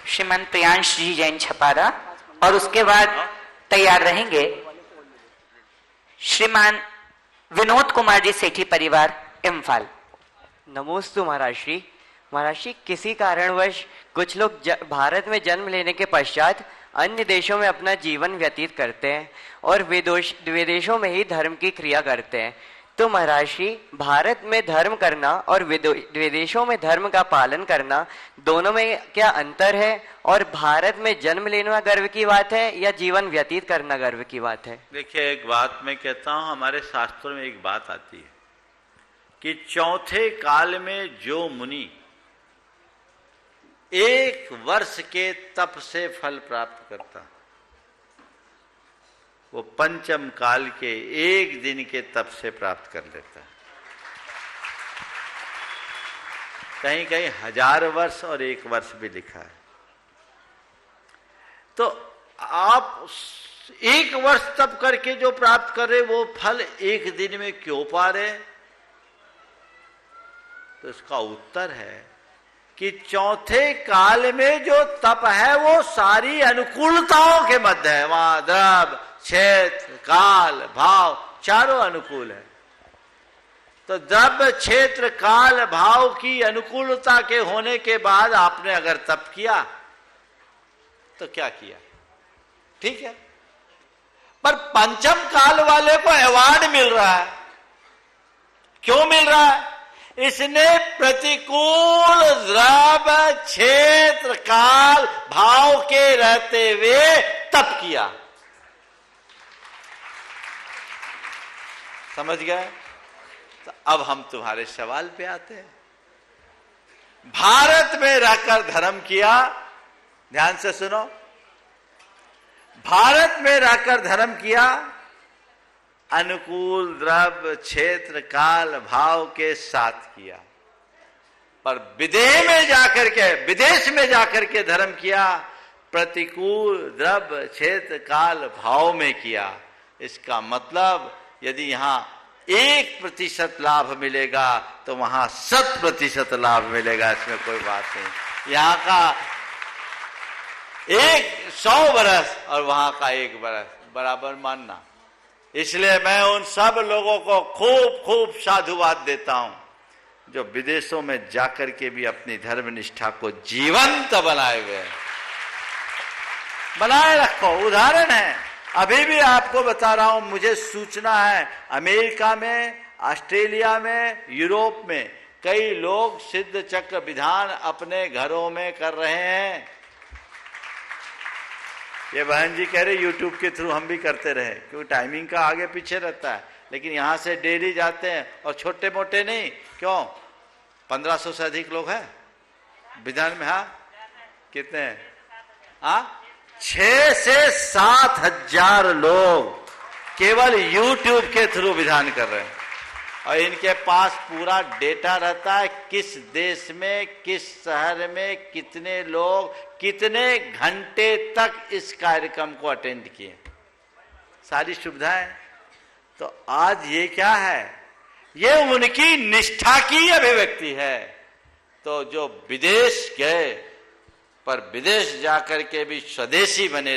श्रीमान प्रियांश जी जैन छपारा और उसके बाद तैयार रहेंगे श्रीमान विनोद कुमार जी सेठी परिवार इम्फाल।
नमोस्तु महाराज श्री। महाराज श्री, किसी कारणवश कुछ लोग भारत में जन्म लेने के पश्चात अन्य देशों में अपना जीवन व्यतीत करते हैं और विदेशों में ही धर्म की क्रिया करते हैं। तो महाराज श्री, भारत में धर्म करना और विदेशों में धर्म का पालन करना, दोनों में क्या अंतर है? और भारत में जन्म लेना गर्व की बात है या जीवन व्यतीत करना गर्व की बात है?
देखिए, एक बात मैं कहता हूं, हमारे शास्त्रों में एक बात आती है कि चौथे काल में जो मुनि 1 वर्ष के तप से फल प्राप्त करता, वो पंचम काल के 1 दिन के तप से प्राप्त कर लेता है। कहीं कहीं 1000 वर्ष और 1 वर्ष भी लिखा है। तो आप 1 वर्ष तप करके जो प्राप्त कर रहे वो फल 1 दिन में क्यों पा रहे? तो इसका उत्तर है कि चौथे काल में जो तप है वो सारी अनुकूलताओं के मध्य है। वहां द्रव्य, क्षेत्र, काल, भाव चारों अनुकूल है। तो द्रव्य, क्षेत्र, काल, भाव की अनुकूलता के होने के बाद आपने अगर तप किया तो क्या किया? ठीक है, पर पंचम काल वाले को अवार्ड मिल रहा है। क्यों मिल रहा है? इसने प्रतिकूल द्रव्य, क्षेत्र, काल, भाव के रहते हुए तप किया। समझ गए? तो अब हम तुम्हारे सवाल पे आते हैं। भारत में रहकर धर्म किया, ध्यान से सुनो, भारत में रहकर धर्म किया, अनुकूल द्रव्य क्षेत्र काल भाव के साथ किया, पर विदेश में जाकर के धर्म किया, प्रतिकूल द्रव्य क्षेत्र काल भाव में किया। इसका मतलब यदि यहाँ 1% लाभ मिलेगा तो वहां 100% लाभ मिलेगा, इसमें कोई बात नहीं। यहाँ का 100 बरस और वहां का 1 बरस बराबर मानना। इसलिए मैं उन सब लोगों को खूब खूब साधुवाद देता हूं जो विदेशों में जाकर के भी अपनी धर्म निष्ठा को जीवंत बनाए हुए हैं। बनाए रखो, उदाहरण है। अभी भी आपको बता रहा हूं, मुझे सूचना है अमेरिका में, ऑस्ट्रेलिया में, यूरोप में कई लोग सिद्ध चक्र विधान अपने घरों में कर रहे हैं। ये बहन जी कह रहे यूट्यूब के थ्रू हम भी करते रहे, क्योंकि टाइमिंग का आगे पीछे रहता है, लेकिन यहां से डेली जाते हैं और छोटे मोटे नहीं। क्यों? 1500 से अधिक लोग हैं विधान में। हाँ, कितने हैं? हाँ, 6 से 7 हजार लोग केवल यूट्यूब के थ्रू विधान कर रहे हैं, और इनके पास पूरा डेटा रहता है किस देश में, किस शहर में कितने लोग कितने घंटे तक इस कार्यक्रम को अटेंड किए, सारी सुविधाएं। तो आज ये क्या है? ये उनकी निष्ठा की अभिव्यक्ति है। तो जो विदेश गए पर विदेश जाकर के भी स्वदेशी बने